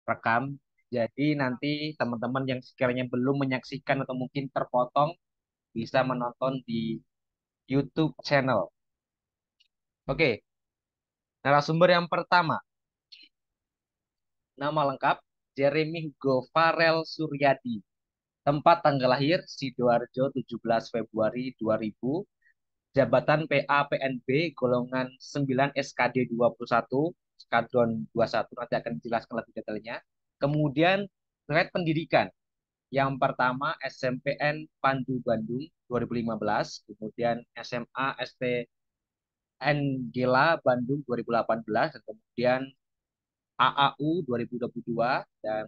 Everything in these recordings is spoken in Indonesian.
rekam. Jadi nanti teman-teman yang sekiranya belum menyaksikan atau mungkin terpotong bisa menonton di YouTube channel. Oke, narasumber yang pertama, nama lengkap Jeremy Hugo Farel Suryadi. Tempat tanggal lahir Sidoarjo 17 Februari 2000. Jabatan PA PNB golongan 9 SKD 21 Skadron 21 nanti akan dijelaskan lebih detailnya. Kemudian terkait pendidikan. Yang pertama SMPN Pandu Bandung 2015, kemudian SMA STN Gela Bandung 2018 dan kemudian AAU 2022 dan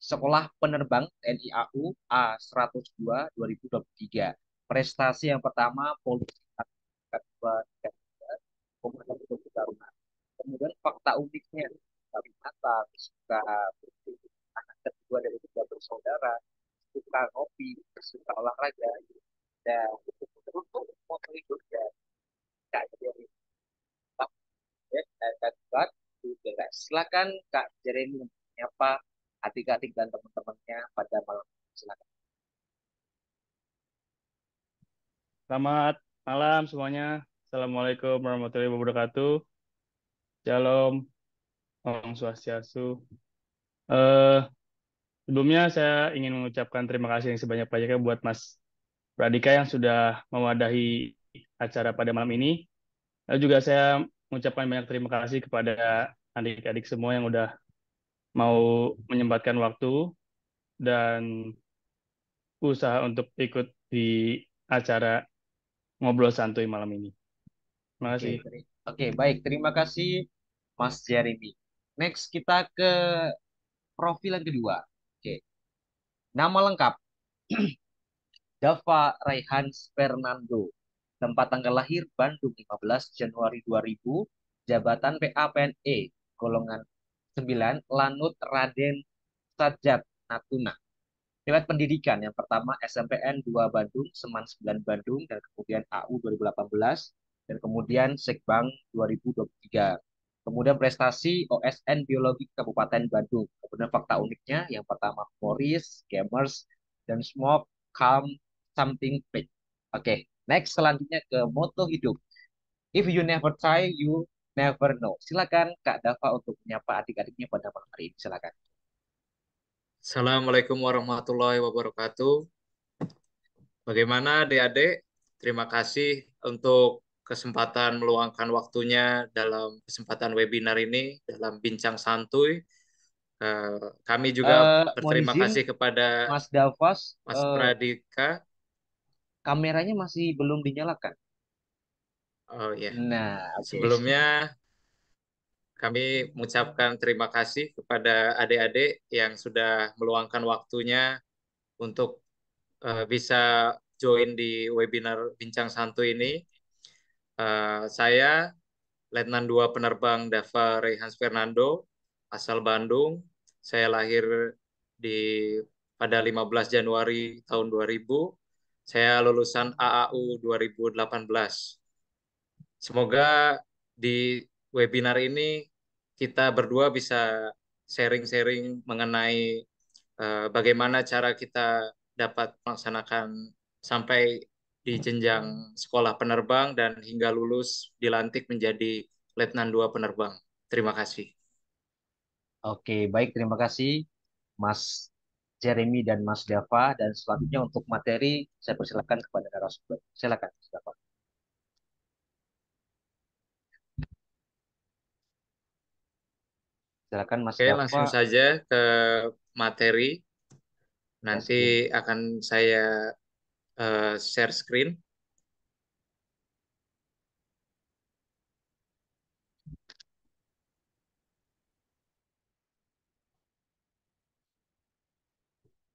Sekolah Penerbang TNI AU A102 2023. Prestasi yang pertama Polisi Angkatan 2, Komunitas Polisi Taruna. Kemudian fakta uniknya Kalimantan suka berpikir, anak kedua dari tiga bersaudara, suka ngopi, suka olahraga, dan untuk moto hidup ya Kak Jeremy. Dan buat juga silakan Kak Jeremy untuk menyapa adik-adik dan teman-temannya pada malam ini. Silakan. Selamat malam semuanya. Assalamualaikum warahmatullahi wabarakatuh. Shalom, Om Swastiastu. Eh, Sebelumnya saya ingin mengucapkan terima kasih yang sebanyak-banyaknya buat Mas Pradika yang sudah mewadahi acara pada malam ini. Lalu juga saya mengucapkan banyak terima kasih kepada adik-adik semua yang udah mau menyempatkan waktu dan usaha untuk ikut di acara ngobrol santuy malam ini. Terima Oke, kasih. oke, baik. Terima kasih Mas Jeremy. Next kita ke profil yang kedua. Oke, nama lengkap Dava Raihans Fernando. Tempat tanggal lahir Bandung 15 Januari 2000. Jabatan PAPNE golongan 9 Lanut Raden Sajat Natuna. Riwayat pendidikan yang pertama SMPN 2 Bandung, Seman 9 Bandung, dan kemudian AU 2018, dan kemudian Sekbang 2023. Kemudian prestasi OSN Biologi Kabupaten Bandung. Kemudian fakta uniknya yang pertama Morris, Gamers, dan Smoke, Calm, Something Big. Oke, next selanjutnya ke moto hidup. If you never try, you never know. Silakan Kak Dava untuk menyapa adik-adiknya pada malam hari ini. Silakan. Assalamualaikum warahmatullahi wabarakatuh. Bagaimana adik-adik? Terima kasih untuk kesempatan meluangkan waktunya dalam kesempatan webinar ini, dalam bincang santuy. Kami juga Mohon berterima izin kasih kepada Mas Davas, Mas Pradika. kameranya masih belum dinyalakan. Oh ya, Nah, oke. sebelumnya kami mengucapkan terima kasih kepada adik-adik yang sudah meluangkan waktunya untuk bisa join di webinar bincang santuy ini. Saya Letnan 2 Penerbang Dava Reihans Fernando, asal Bandung. Saya lahir di pada 15 Januari tahun 2000. Saya lulusan AAU 2018. Semoga di webinar ini kita berdua bisa sharing-sharing mengenai bagaimana cara kita dapat melaksanakan sampai di jenjang sekolah penerbang dan hingga lulus dilantik menjadi Letnan 2 Penerbang. Terima kasih. Oke, baik. Terima kasih Mas Jeremy dan Mas Dava. Dan selanjutnya untuk materi, saya persilakan kepada narasumber. Silakan, Mas Dava. Silakan Mas Oke, Dava. langsung saja ke materi. Nanti Gaskin. akan saya share screen.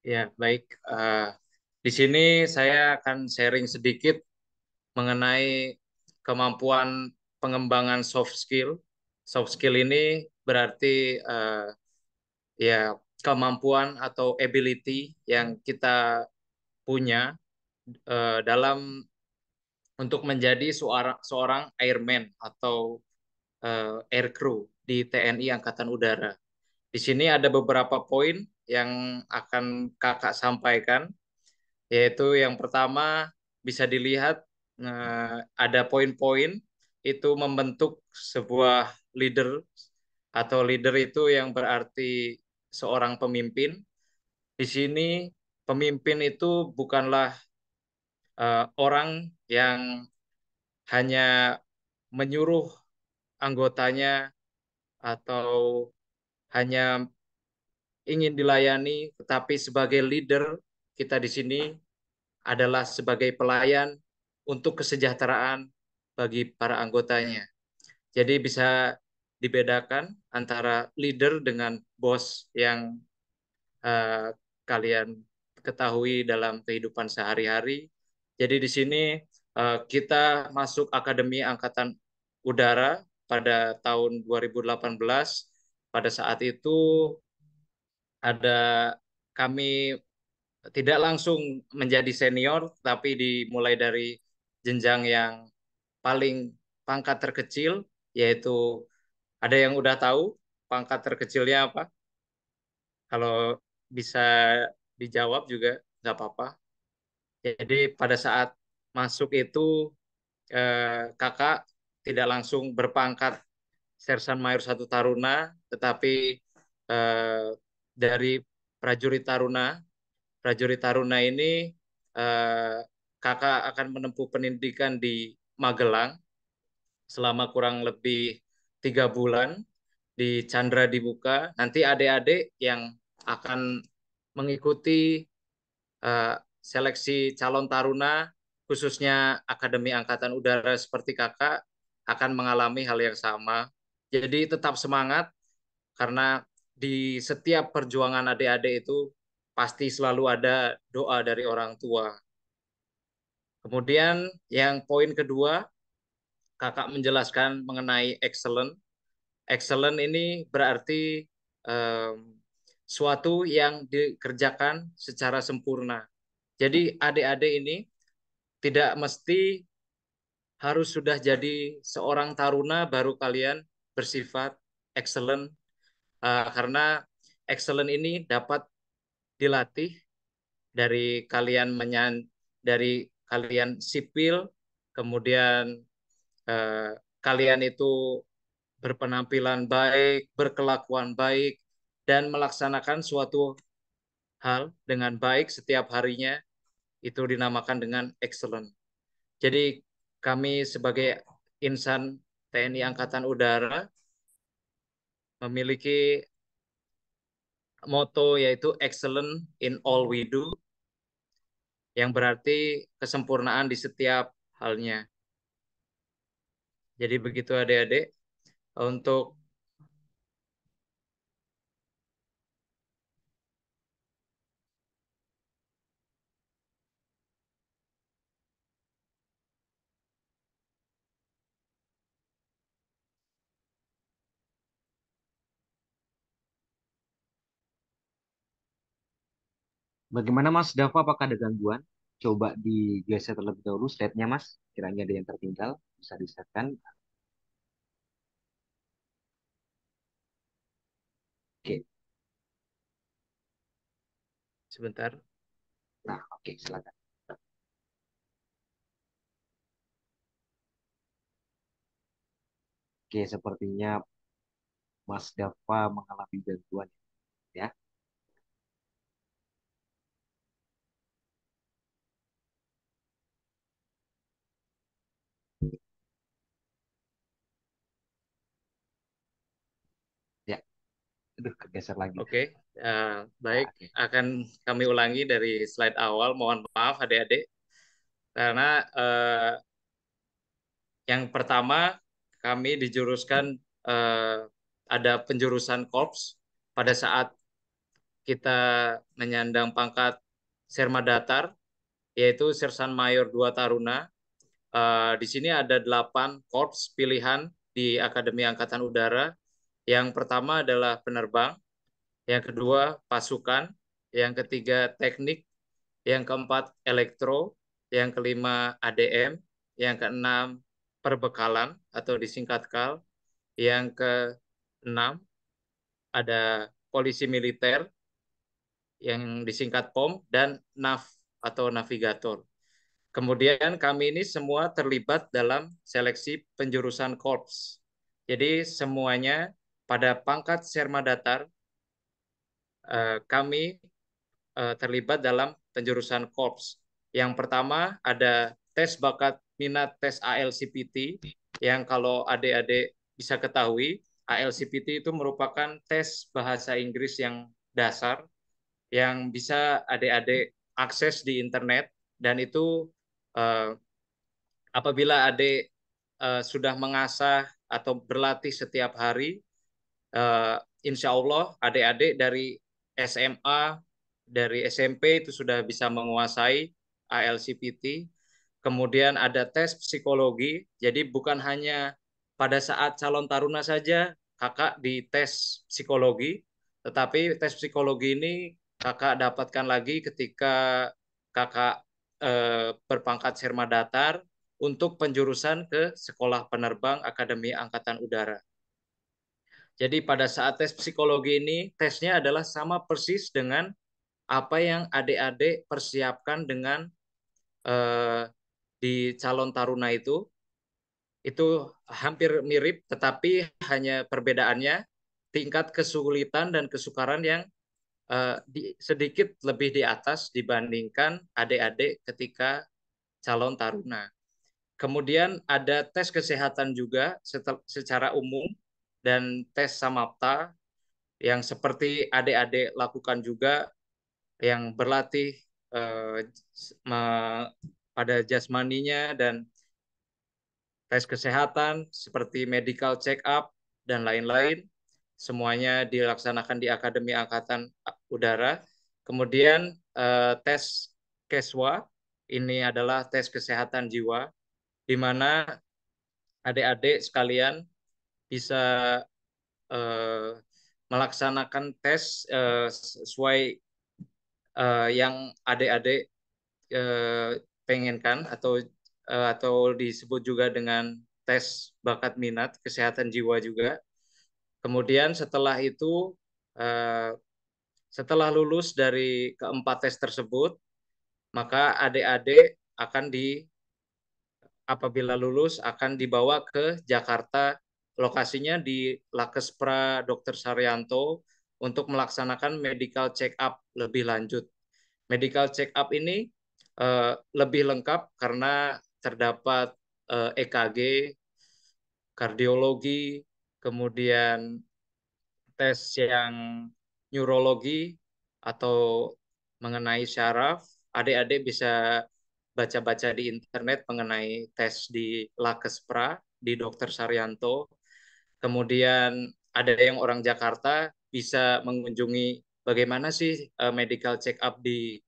Ya, baik. Di sini saya akan sharing sedikit mengenai kemampuan pengembangan soft skill. Soft skill ini berarti ya kemampuan atau ability yang kita punya dalam untuk menjadi seorang airman atau air crew di TNI Angkatan Udara. Di sini ada beberapa poin yang akan kakak sampaikan, yaitu yang pertama bisa dilihat ada poin-poin itu membentuk sebuah leader, atau leader itu yang berarti seorang pemimpin. Di sini pemimpin itu bukanlah orang yang hanya menyuruh anggotanya atau hanya ingin dilayani, tetapi sebagai leader kita di sini adalah sebagai pelayan untuk kesejahteraan bagi para anggotanya. Jadi bisa dibedakan antara leader dengan bos yang eh, kalian ketahui dalam kehidupan sehari-hari. Jadi di sini kita masuk Akademi Angkatan Udara pada tahun 2018. Pada saat itu ada kami tidak langsung menjadi senior, tapi dimulai dari jenjang yang paling pangkat terkecil, yaitu ada yang udah tahu pangkat terkecilnya apa? Kalau bisa dijawab juga nggak apa-apa. Jadi pada saat masuk itu kakak tidak langsung berpangkat Sersan Mayor 1 Taruna, tetapi eh, dari prajurit Taruna. Prajurit Taruna ini eh, kakak akan menempuh pendidikan di Magelang selama kurang lebih 3 bulan di Chandra Dibuka. Nanti adik-adik yang akan mengikuti seleksi calon taruna, khususnya Akademi Angkatan Udara seperti kakak, akan mengalami hal yang sama. Jadi tetap semangat, karena di setiap perjuangan adik-adik itu pasti selalu ada doa dari orang tua. Kemudian yang poin kedua, kakak menjelaskan mengenai excellent. Excellent ini berarti suatu yang dikerjakan secara sempurna. Jadi adik-adik ini tidak mesti harus sudah jadi seorang taruna baru kalian bersifat excellent, karena excellent ini dapat dilatih dari kalian sipil, kemudian eh, kalian itu berpenampilan baik, berkelakuan baik, dan melaksanakan suatu hal dengan baik setiap harinya, itu dinamakan dengan excellent. Jadi kami sebagai insan TNI Angkatan Udara memiliki moto, yaitu excellent in all we do, yang berarti kesempurnaan di setiap halnya. Jadi begitu adik-adik. Untuk Bagaimana Mas Dava, apakah ada gangguan? Coba digeser terlebih dahulu slide-nya Mas. Kiranya ada yang tertinggal, bisa disetkan. Oke, sebentar. nah oke silakan. Oke, sepertinya Mas Dava mengalami gangguan ya. Ya, aduh kegeser lagi. Oke, Ya, baik. oke. Akan kami ulangi dari slide awal. Mohon maaf adik-adik. Karena yang pertama, kami dijuruskan, ada penjurusan korps pada saat kita menyandang pangkat Serma Datar, yaitu Sersan Mayor 2 Taruna. Di sini ada 8 korps pilihan di Akademi Angkatan Udara. Yang pertama adalah penerbang, yang kedua pasukan, yang ketiga teknik, yang keempat elektro, yang kelima ADM, yang keenam perbekalan atau disingkat KAL, yang keenam ada polisi militer yang disingkat POM, dan NAV atau navigator. Kemudian kami ini semua terlibat dalam seleksi penjurusan korps. Jadi semuanya pada pangkat Serma Datar kami terlibat dalam penjurusan korps. Yang pertama ada tes bakat minat tes ALCPT yang kalau adik-adik bisa ketahui, ALCPT itu merupakan tes bahasa Inggris yang dasar yang bisa adik-adik akses di internet, dan itu apabila adik sudah mengasah atau berlatih setiap hari, insya Allah adik-adik dari SMA, dari SMP itu sudah bisa menguasai ALCPT. Kemudian ada tes psikologi, jadi bukan hanya pada saat calon taruna saja kakak dites psikologi, tetapi tes psikologi ini kakak dapatkan lagi ketika kakak berpangkat Serma Datar untuk penjurusan ke Sekolah Penerbang Akademi Angkatan Udara. Jadi pada saat tes psikologi ini, tesnya adalah sama persis dengan apa yang adik-adik persiapkan dengan di calon taruna itu hampir mirip, tetapi hanya perbedaannya tingkat kesulitan dan kesukaran yang sedikit lebih di atas dibandingkan adik-adik ketika calon taruna. Kemudian ada tes kesehatan juga secara umum dan tes samapta yang seperti adik-adik lakukan juga, yang berlatih pada jasmaninya, dan tes kesehatan seperti medical check up dan lain-lain, semuanya dilaksanakan di Akademi Angkatan Udara. Kemudian tes KESWA, ini adalah tes kesehatan jiwa, di mana adik-adik sekalian bisa melaksanakan tes sesuai yang adik-adik pengenkan, atau disebut juga dengan tes bakat minat kesehatan jiwa juga. Kemudian setelah itu, setelah lulus dari keempat tes tersebut, maka adik-adik apabila lulus akan dibawa ke Jakarta, lokasinya di Lakespra Dr. Saryanto, untuk melaksanakan medical check up lebih lanjut. Medical check up ini lebih lengkap karena terdapat EKG, kardiologi, kemudian tes yang neurologi atau mengenai syaraf. Adik-adik bisa baca-baca di internet mengenai tes di Lakespra, di Dr. Saryanto. Kemudian ada yang orang Jakarta bisa mengunjungi bagaimana sih medical check up di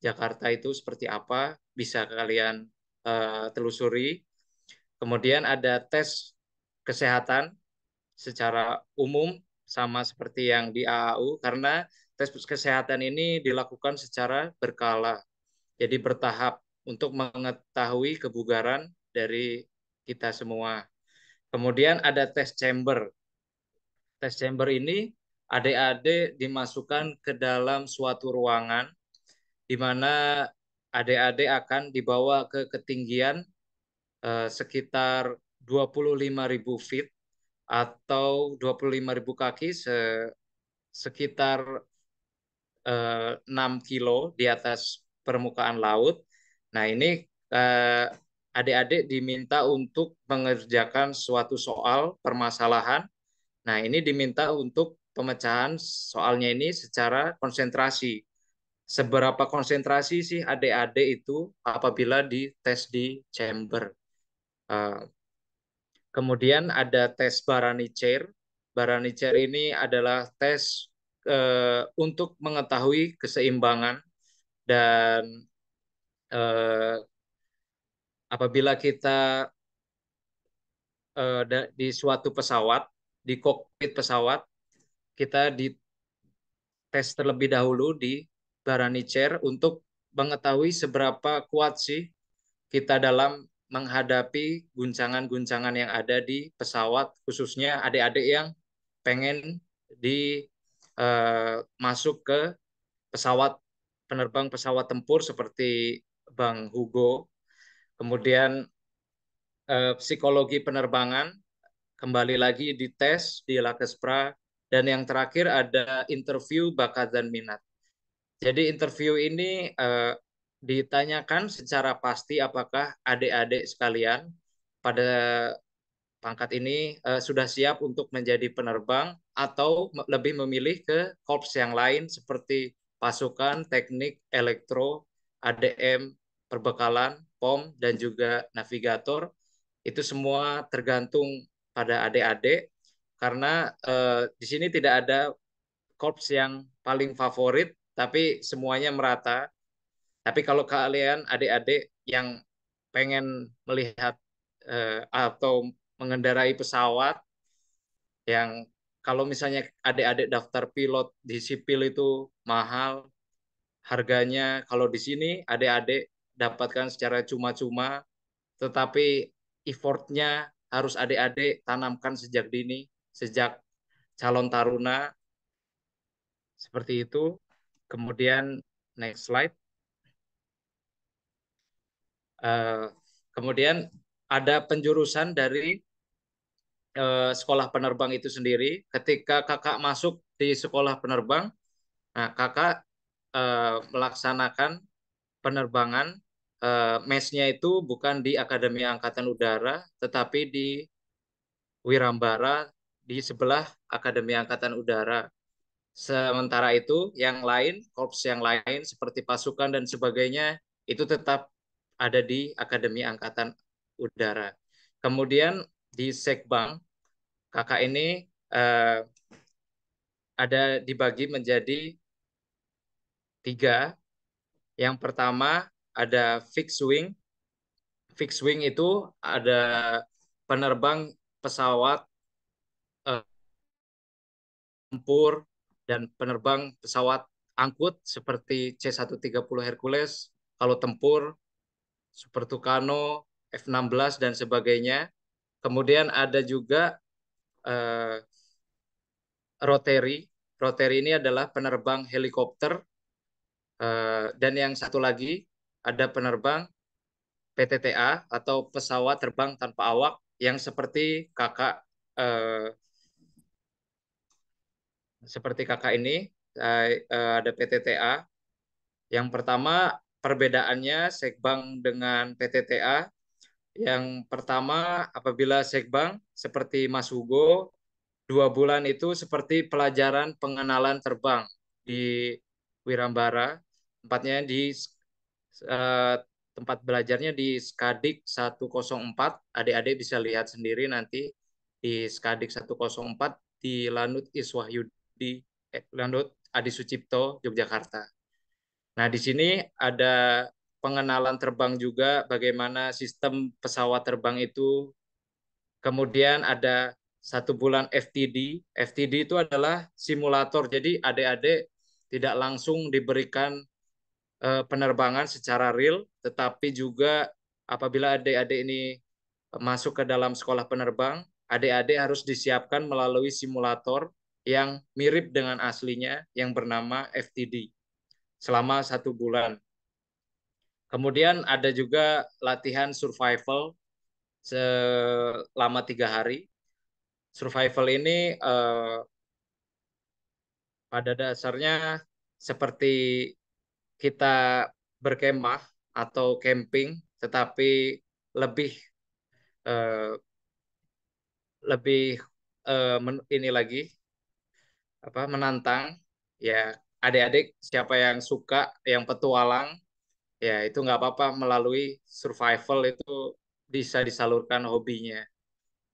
Jakarta itu seperti apa, bisa kalian telusuri. Kemudian ada tes kesehatan secara umum sama seperti yang di AAU, karena tes kesehatan ini dilakukan secara berkala, jadi bertahap untuk mengetahui kebugaran dari kita semua. Kemudian ada tes chamber. Tes chamber ini adik-adik dimasukkan ke dalam suatu ruangan di mana adik-adik akan dibawa ke ketinggian sekitar 25.000 feet atau 25.000 kaki, sekitar 6 kilo di atas permukaan laut. Nah, ini adik-adik diminta untuk mengerjakan suatu soal permasalahan. Nah, ini diminta untuk pemecahan soalnya ini secara konsentrasi. Seberapa konsentrasi sih adik-adik itu apabila dites di chamber. Kemudian ada tes Barani-Chair. Barani-Chair ini adalah tes untuk mengetahui keseimbangan, dan apabila kita di suatu pesawat, di kokpit pesawat, kita dites terlebih dahulu di Barani-Chair untuk mengetahui seberapa kuat sih kita dalam menghadapi guncangan-guncangan yang ada di pesawat, khususnya adik-adik yang pengen di masuk ke pesawat penerbang pesawat tempur seperti Bang Hugo. Kemudian psikologi penerbangan kembali lagi dites di Lakespra, dan yang terakhir ada interview bakat dan minat. Jadi interview ini ditanyakan secara pasti apakah adik-adik sekalian pada pangkat ini sudah siap untuk menjadi penerbang atau lebih memilih ke korps yang lain seperti pasukan, teknik, elektro, ADM, perbekalan, POM, dan juga navigator. Itu semua tergantung pada adik-adik karena di sini tidak ada korps yang paling favorit, tapi semuanya merata. Tapi kalau kalian adik-adik yang pengen melihat atau mengendarai pesawat yang kalau misalnya adik-adik daftar pilot di sipil itu mahal harganya, kalau di sini adik-adik dapatkan secara cuma-cuma, tetapi effortnya harus adik-adik tanamkan sejak dini, sejak calon taruna, seperti itu. Kemudian next slide. Kemudian ada penjurusan dari sekolah penerbang itu sendiri. Ketika kakak masuk di sekolah penerbang, nah kakak melaksanakan penerbangan. Mesnya itu bukan di Akademi Angkatan Udara, tetapi di Wirambara di sebelah Akademi Angkatan Udara. Sementara itu, yang lain, korps yang lain seperti pasukan dan sebagainya, itu tetap ada di Akademi Angkatan Udara. Kemudian di Sekbang, kakak ini ada dibagi menjadi 3. Yang pertama ada fixed wing. Fixed wing itu ada penerbang pesawat tempur dan penerbang pesawat angkut seperti C-130 Hercules, kalau tempur Super Tucano, F-16 dan sebagainya. Kemudian ada juga eh, rotary. Rotary ini adalah penerbang helikopter. Dan yang satu lagi ada penerbang PTTA atau pesawat terbang tanpa awak yang seperti kakak ini ada PTTA. Yang pertama perbedaannya Sekbang dengan PTTA. Yang pertama apabila Sekbang seperti Mas Hugo 2 bulan itu seperti pelajaran pengenalan terbang di Wirambara. Tempatnya di eh, tempat belajarnya di Skadik 104. Adik-adik bisa lihat sendiri nanti di Skadik 104 di Lanut Iswahyudi, Lanut Adi Sucipto, Yogyakarta. Nah, di sini ada pengenalan terbang juga, bagaimana sistem pesawat terbang itu. Kemudian ada 1 bulan FTD. FTD itu adalah simulator. Jadi adik-adik tidak langsung diberikan penerbangan secara real, tetapi juga apabila adik-adik ini masuk ke dalam sekolah penerbang, adik-adik harus disiapkan melalui simulator yang mirip dengan aslinya yang bernama FTD selama 1 bulan. Kemudian ada juga latihan survival selama 3 hari. Survival ini pada dasarnya seperti kita berkemah atau camping, tetapi lebih eh, lebih ini lagi menantang. Ya, adik-adik siapa yang suka yang petualang, ya itu nggak apa-apa, melalui survival itu bisa disalurkan hobinya.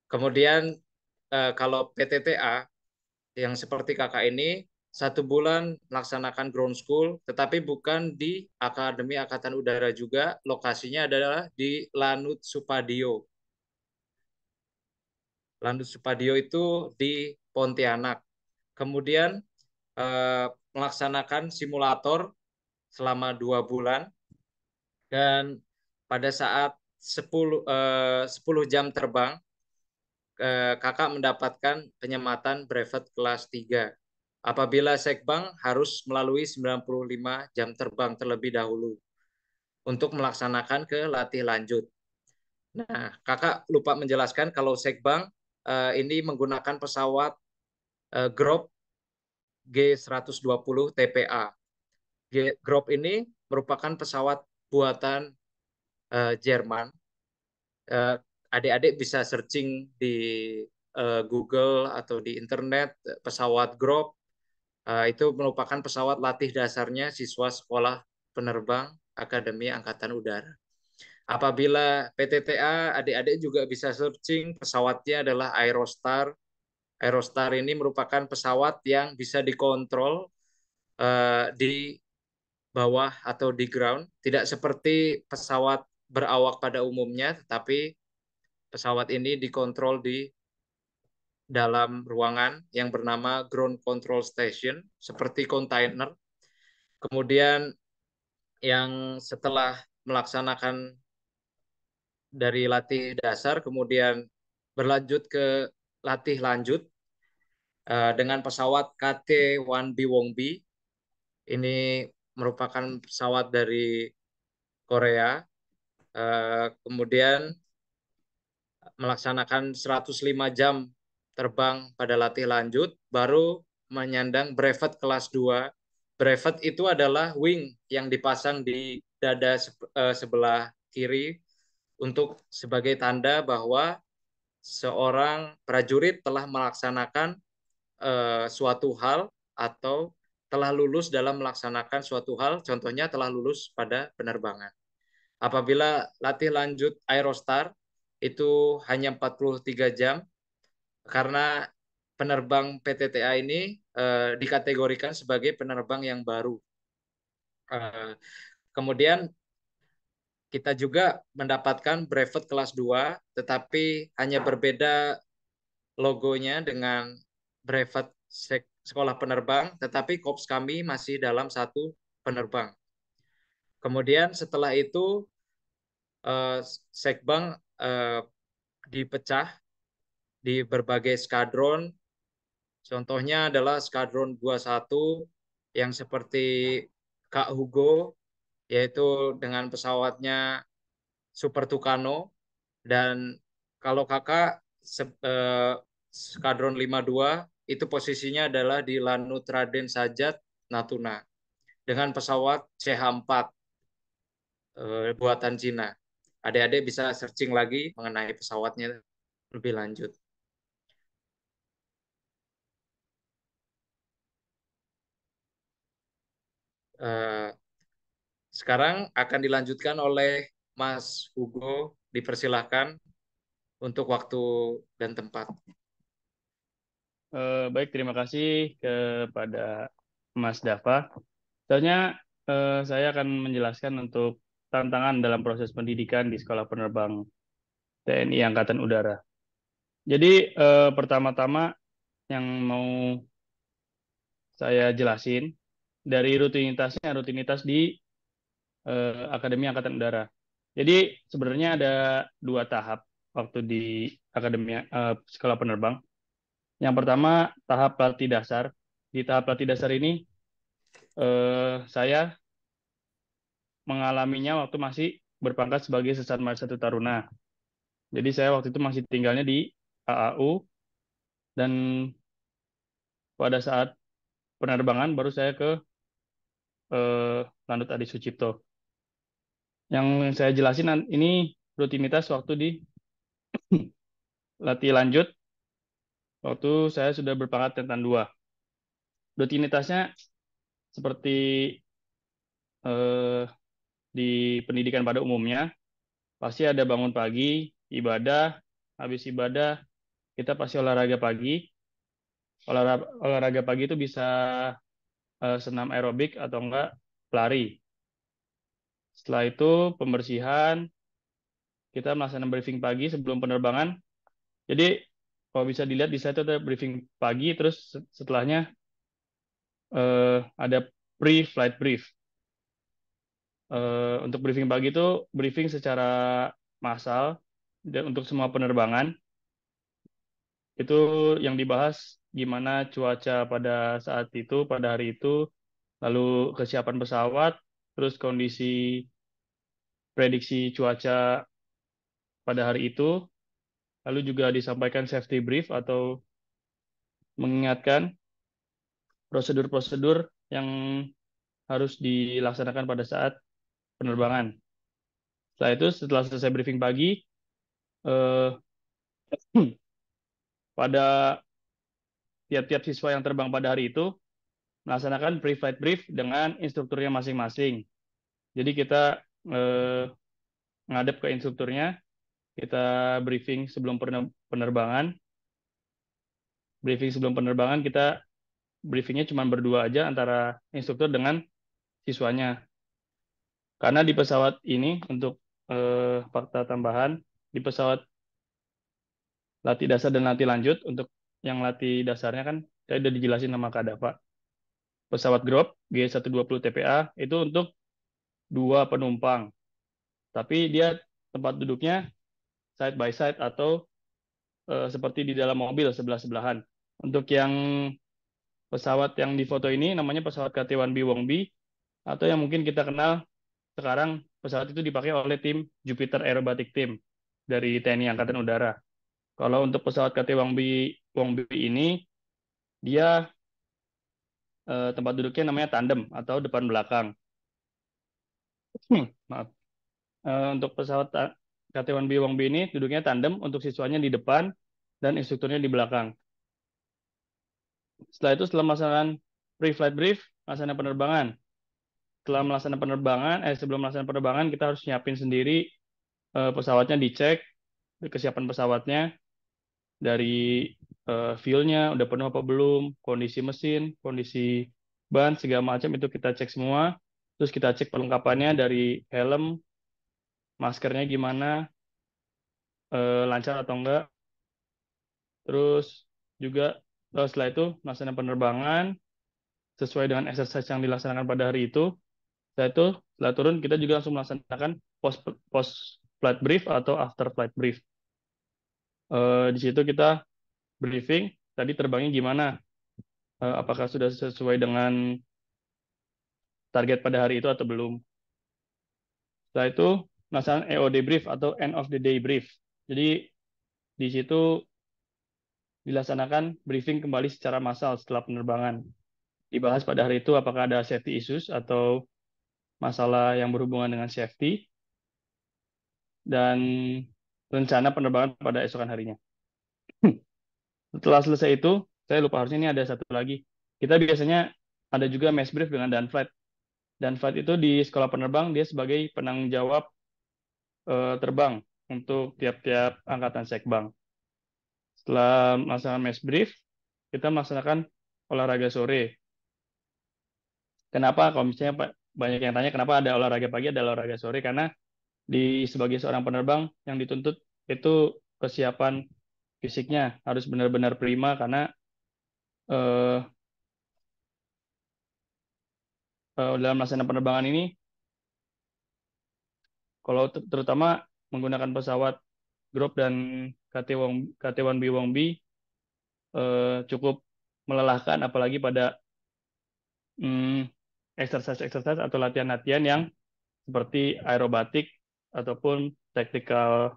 Kemudian kalau PTTA yang seperti kakak ini 1 bulan melaksanakan ground school, tetapi bukan di Akademi Angkatan Udara juga, lokasinya adalah di Lanut Supadio. Lanut Supadio itu di Pontianak. Kemudian melaksanakan simulator selama 2 bulan, dan pada saat 10 jam terbang kakak mendapatkan penyematan brevet kelas 3. apabila sekbang harus melalui 95 jam terbang terlebih dahulu untuk melaksanakan ke latih lanjut. Nah, kakak lupa menjelaskan kalau sekbang ini menggunakan pesawat Grop G120 TPA. Grop ini merupakan pesawat buatan Jerman. Adik-adik bisa searching di Google atau di internet pesawat Grop. Itu merupakan pesawat latih dasarnya siswa sekolah penerbang Akademi Angkatan Udara. Apabila PTTA, adik-adik juga bisa searching pesawatnya adalah Aerostar. Aerostar ini merupakan pesawat yang bisa dikontrol di bawah atau di ground, tidak seperti pesawat berawak pada umumnya, tetapi pesawat ini dikontrol di dalam ruangan yang bernama Ground Control Station, seperti kontainer. Kemudian yang setelah melaksanakan dari latih dasar, kemudian berlanjut ke latih lanjut dengan pesawat KT-1B Wongbi. Ini merupakan pesawat dari Korea. Kemudian melaksanakan 105 jam terbang pada latih lanjut, baru menyandang brevet kelas 2. Brevet itu adalah wing yang dipasang di dada sebelah kiri untuk sebagai tanda bahwa seorang prajurit telah melaksanakan suatu hal atau telah lulus dalam melaksanakan suatu hal, contohnya telah lulus pada penerbangan. Apabila latih lanjut Aerostar itu hanya 43 jam karena penerbang PTTA ini dikategorikan sebagai penerbang yang baru. Kemudian kita juga mendapatkan brevet kelas 2, tetapi hanya berbeda logonya dengan brevet sekolah penerbang, tetapi korps kami masih dalam satu penerbang. Kemudian setelah itu sekbang dipecah di berbagai skadron. Contohnya adalah skadron 21 yang seperti Kak Hugo, yaitu dengan pesawatnya Super Tucano, dan kalau kakak skadron 52 itu posisinya adalah di Lanut Raden Sajat Natuna dengan pesawat CH-4 buatan Cina. Adik-adik bisa searching lagi mengenai pesawatnya lebih lanjut. Sekarang akan dilanjutkan oleh Mas Hugo. Dipersilahkan untuk waktu dan tempat. Baik, terima kasih kepada Mas Dava. Selanjutnya saya akan menjelaskan untuk tantangan dalam proses pendidikan di Sekolah Penerbang TNI Angkatan Udara. Jadi pertama-tama yang mau saya jelasin dari rutinitas di Akademi Angkatan Udara. Jadi sebenarnya ada 2 tahap waktu di Akademi Sekolah Penerbang. Yang pertama tahap pelatih dasar. Di tahap pelatih dasar ini saya mengalaminya waktu masih berpangkat sebagai Sesar Marga 1 Taruna. Jadi saya waktu itu masih tinggalnya di AAU, dan pada saat penerbangan baru saya ke Lanut Adi Sucipto. Yang saya jelasin ini rutinitas waktu di latih lanjut waktu saya sudah berpangkat Letnan 2. Rutinitasnya seperti di pendidikan pada umumnya, pasti ada bangun pagi, ibadah, habis ibadah kita pasti olahraga pagi. Olahraga pagi itu bisa senam aerobik atau enggak lari. Setelah itu pembersihan, kita melaksanakan briefing pagi sebelum penerbangan. Jadi kalau bisa dilihat di situ ada briefing pagi, terus setelahnya ada pre-flight brief. Untuk briefing pagi itu briefing secara massal dan untuk semua penerbangan. Itu yang dibahas gimana cuaca pada saat itu, pada hari itu, lalu kesiapan pesawat, terus kondisi prediksi cuaca pada hari itu, lalu juga disampaikan safety brief atau mengingatkan prosedur-prosedur yang harus dilaksanakan pada saat penerbangan. Setelah itu, setelah selesai briefing pagi, eh, pada tiap-tiap siswa yang terbang pada hari itu melaksanakan pre-flight brief dengan instrukturnya masing-masing. Jadi kita eh, ngadep ke instrukturnya, kita briefing sebelum penerbangan. Briefing sebelum penerbangan kita briefingnya cuma berdua aja antara instruktur dengan siswanya. Karena di pesawat ini untuk fakta tambahan, di pesawat latih dasar dan latih lanjut, untuk yang latih dasarnya kan saya udah dijelasin sama Kak Dava. Pesawat Grop G120 TPA itu untuk 2 penumpang, tapi dia tempat duduknya side by side atau seperti di dalam mobil sebelah-sebelahan. Untuk yang pesawat yang di foto ini namanya pesawat KT-1B Wongbi, atau yang mungkin kita kenal sekarang pesawat itu dipakai oleh tim Jupiter Aerobatic Team dari TNI Angkatan Udara. Kalau untuk pesawat KT Wongbi ini, dia tempat duduknya namanya tandem atau depan belakang. Maaf. Untuk pesawat KT-1B Wongbi ini duduknya tandem, untuk siswanya di depan dan instrukturnya di belakang. Setelah itu, setelah melaksanakan pre-flight brief, melaksanakan penerbangan. Setelah melaksanakan penerbangan, sebelum melaksanakan penerbangan, kita harus nyiapin sendiri pesawatnya, dicek kesiapan pesawatnya, dari fuel-nya udah penuh apa belum, kondisi mesin, kondisi ban, segala macam itu kita cek semua. Terus kita cek perlengkapannya dari helm, maskernya gimana, lancar atau enggak. Terus juga setelah itu melaksanakan penerbangan sesuai dengan exercise yang dilaksanakan pada hari itu. Setelah itu, setelah turun kita juga langsung melaksanakan post flight brief atau after flight brief. Di situ kita briefing tadi terbangnya gimana, apakah sudah sesuai dengan target pada hari itu atau belum. Setelah itu melaksanakan EOD brief atau end of the day brief. Jadi di situ dilaksanakan briefing kembali secara massal setelah penerbangan. Dibahas pada hari itu apakah ada safety issues atau masalah yang berhubungan dengan safety, dan rencana penerbangan pada esokan harinya. Setelah selesai itu, saya lupa, harusnya ini ada satu lagi. Kita biasanya ada juga mass brief dengan Dan-Flight. Dan-Flight itu di sekolah penerbang dia sebagai penanggung jawab terbang untuk tiap-tiap angkatan sekbang. Setelah melaksanakan mass brief, kita melaksanakan olahraga sore. Kenapa? Kalau misalnya banyak yang tanya kenapa ada olahraga pagi, ada olahraga sore, karena sebagai seorang penerbang yang dituntut itu kesiapan fisiknya harus benar-benar prima, karena eh, dalam melaksanakan penerbangan ini, kalau terutama menggunakan pesawat Grop dan KT-1B Wongbi, cukup melelahkan, apalagi pada exercise-exercise atau latihan-latihan yang seperti aerobatik ataupun tactical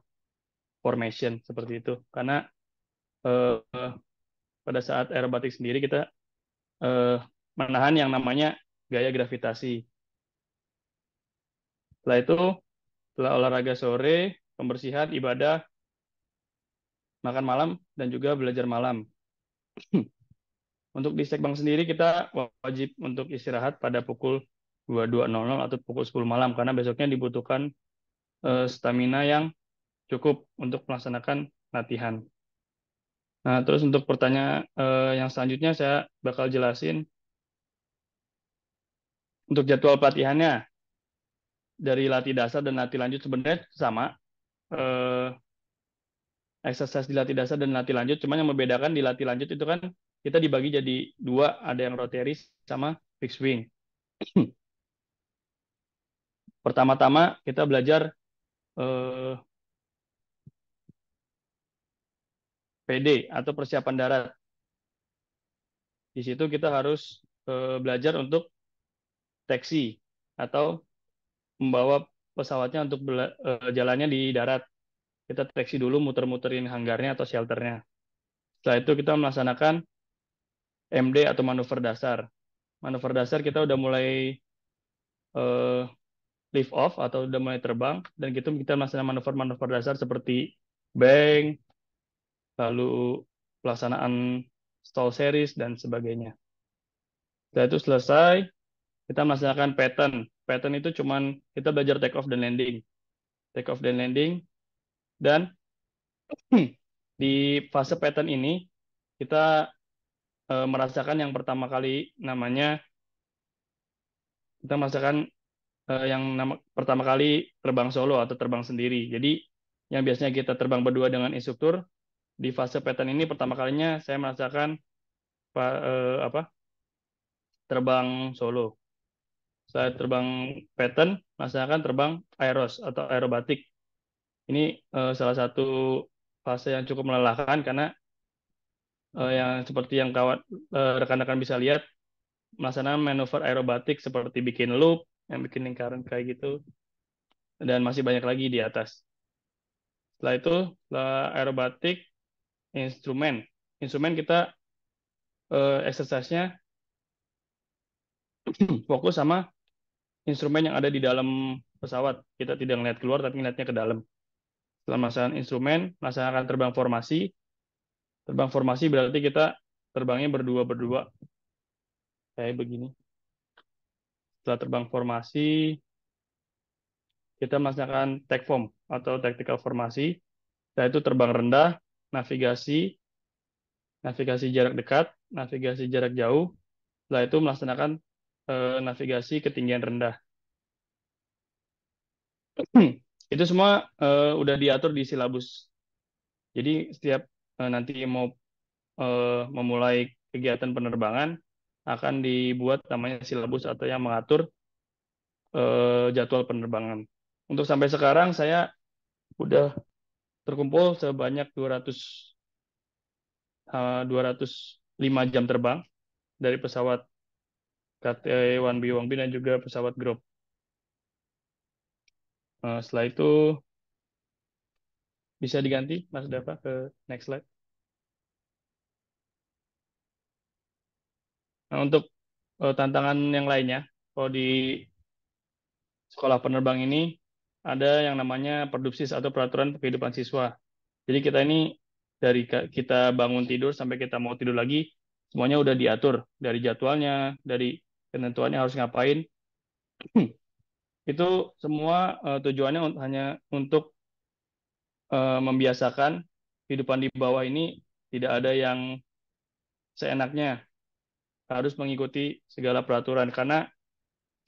formation seperti itu. Karena pada saat aerobatik sendiri kita menahan yang namanya gaya gravitasi. Setelah itu, setelah olahraga sore, pembersihan, ibadah, makan malam, dan juga belajar malam. Untuk di Sekbang sendiri kita wajib untuk istirahat pada pukul 22.00 atau pukul 10 malam, karena besoknya dibutuhkan stamina yang cukup untuk melaksanakan latihan. Nah, terus untuk pertanyaan yang selanjutnya saya bakal jelasin untuk jadwal pelatihannya. Dari latih dasar dan latih lanjut sebenarnya sama. Exercise di latih dasar dan latih lanjut, cuma yang membedakan di latih lanjut itu kan kita dibagi jadi dua, ada yang rotary sama fixed wing. Pertama-tama kita belajar PD atau persiapan darat. Di situ kita harus belajar untuk taksi atau membawa pesawatnya untuk jalannya di darat. Kita taksi dulu muter-muterin hanggarnya atau shelternya. Setelah itu kita melaksanakan MD atau manuver dasar. Manuver dasar kita udah mulai eh, lift off atau udah mulai terbang, dan gitu kita melaksanakan manuver-manuver dasar seperti bank, lalu pelaksanaan stall series dan sebagainya. Setelah itu selesai, kita melaksanakan pattern. Pattern itu cuman kita belajar take off dan landing. Take off dan landing, dan di fase pattern ini kita merasakan yang pertama kali namanya kita merasakan pertama kali terbang solo atau terbang sendiri. Jadi yang biasanya kita terbang berdua dengan instruktur, di fase pattern ini pertama kalinya saya merasakan terbang solo. Saya terbang pattern, merasakan terbang aeros atau aerobatik. Ini salah satu fase yang cukup melelahkan karena yang seperti yang rekan-rekan bisa lihat, melaksanakan manuver aerobatik seperti bikin loop, yang bikin lingkaran kayak gitu, dan masih banyak lagi di atas. Setelah itu, setelah aerobatik, instrumen. Instrumen kita exercise-nya fokus sama instrumen yang ada di dalam pesawat. Kita tidak ngeliat keluar, tapi ngeliatnya ke dalam. Setelah melaksanakan instrumen, melaksanakan terbang formasi. Terbang formasi berarti kita terbangnya berdua-berdua, kayak begini. Setelah terbang formasi, kita melaksanakan take form atau tactical formasi. Setelah itu terbang rendah, navigasi, navigasi jarak dekat, navigasi jarak jauh. Setelah itu melaksanakan navigasi ketinggian rendah. Itu semua udah diatur di silabus. Jadi setiap nanti mau memulai kegiatan penerbangan akan dibuat namanya silabus atau yang mengatur jadwal penerbangan. Untuk sampai sekarang saya udah terkumpul sebanyak 205 jam terbang dari pesawat KT-1B Wangbi dan juga pesawat Group. Setelah itu bisa diganti, Mas Dava, ke next slide. Nah, untuk tantangan yang lainnya, kalau di sekolah penerbang ini ada yang namanya Perdupsis atau Peraturan Kehidupan Siswa. Jadi kita ini dari kita bangun tidur sampai kita mau tidur lagi, semuanya udah diatur dari jadwalnya, dari ketentuannya harus ngapain. Itu semua tujuannya hanya untuk membiasakan kehidupan di bawah ini tidak ada yang seenaknya, harus mengikuti segala peraturan karena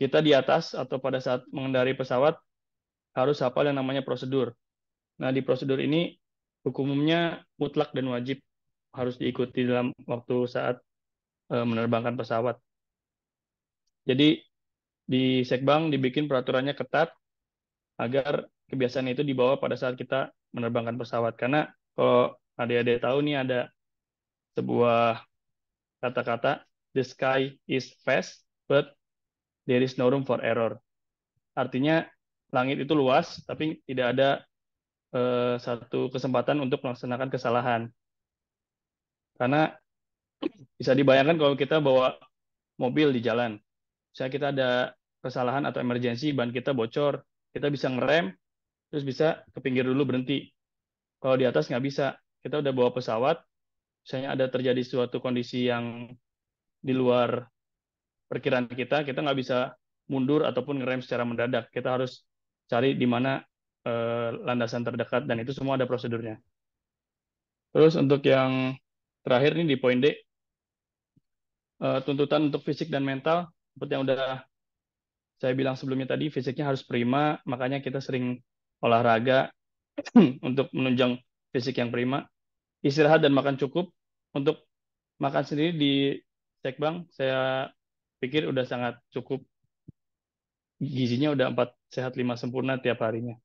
kita di atas atau pada saat mengendarai pesawat harus hafal yang namanya prosedur. Nah, di prosedur ini hukumnya mutlak dan wajib harus diikuti dalam waktu saat menerbangkan pesawat. Jadi di Sekbang dibikin peraturannya ketat agar kebiasaan itu dibawa pada saat kita menerbangkan pesawat. Karena kalau adik-adik tahu nih ada sebuah kata-kata, the sky is vast, but there is no room for error. Artinya langit itu luas, tapi tidak ada satu kesempatan untuk melaksanakan kesalahan. Karena bisa dibayangkan kalau kita bawa mobil di jalan, misalnya kita ada kesalahan atau emergensi, ban kita bocor, kita bisa ngerem, terus bisa ke pinggir dulu berhenti. Kalau di atas nggak bisa, kita udah bawa pesawat, misalnya ada terjadi suatu kondisi yang di luar perkiraan kita nggak bisa mundur ataupun ngerem secara mendadak. Kita harus cari di mana landasan terdekat, dan itu semua ada prosedurnya. Terus untuk yang terakhir nih di poin D, tuntutan untuk fisik dan mental, seperti yang udah saya bilang sebelumnya tadi, fisiknya harus prima, makanya kita sering olahraga untuk menunjang fisik yang prima. Istirahat dan makan cukup. Untuk makan sendiri di Sekbang, saya pikir udah sangat cukup. Gizinya udah 4 sehat 5 sempurna tiap harinya.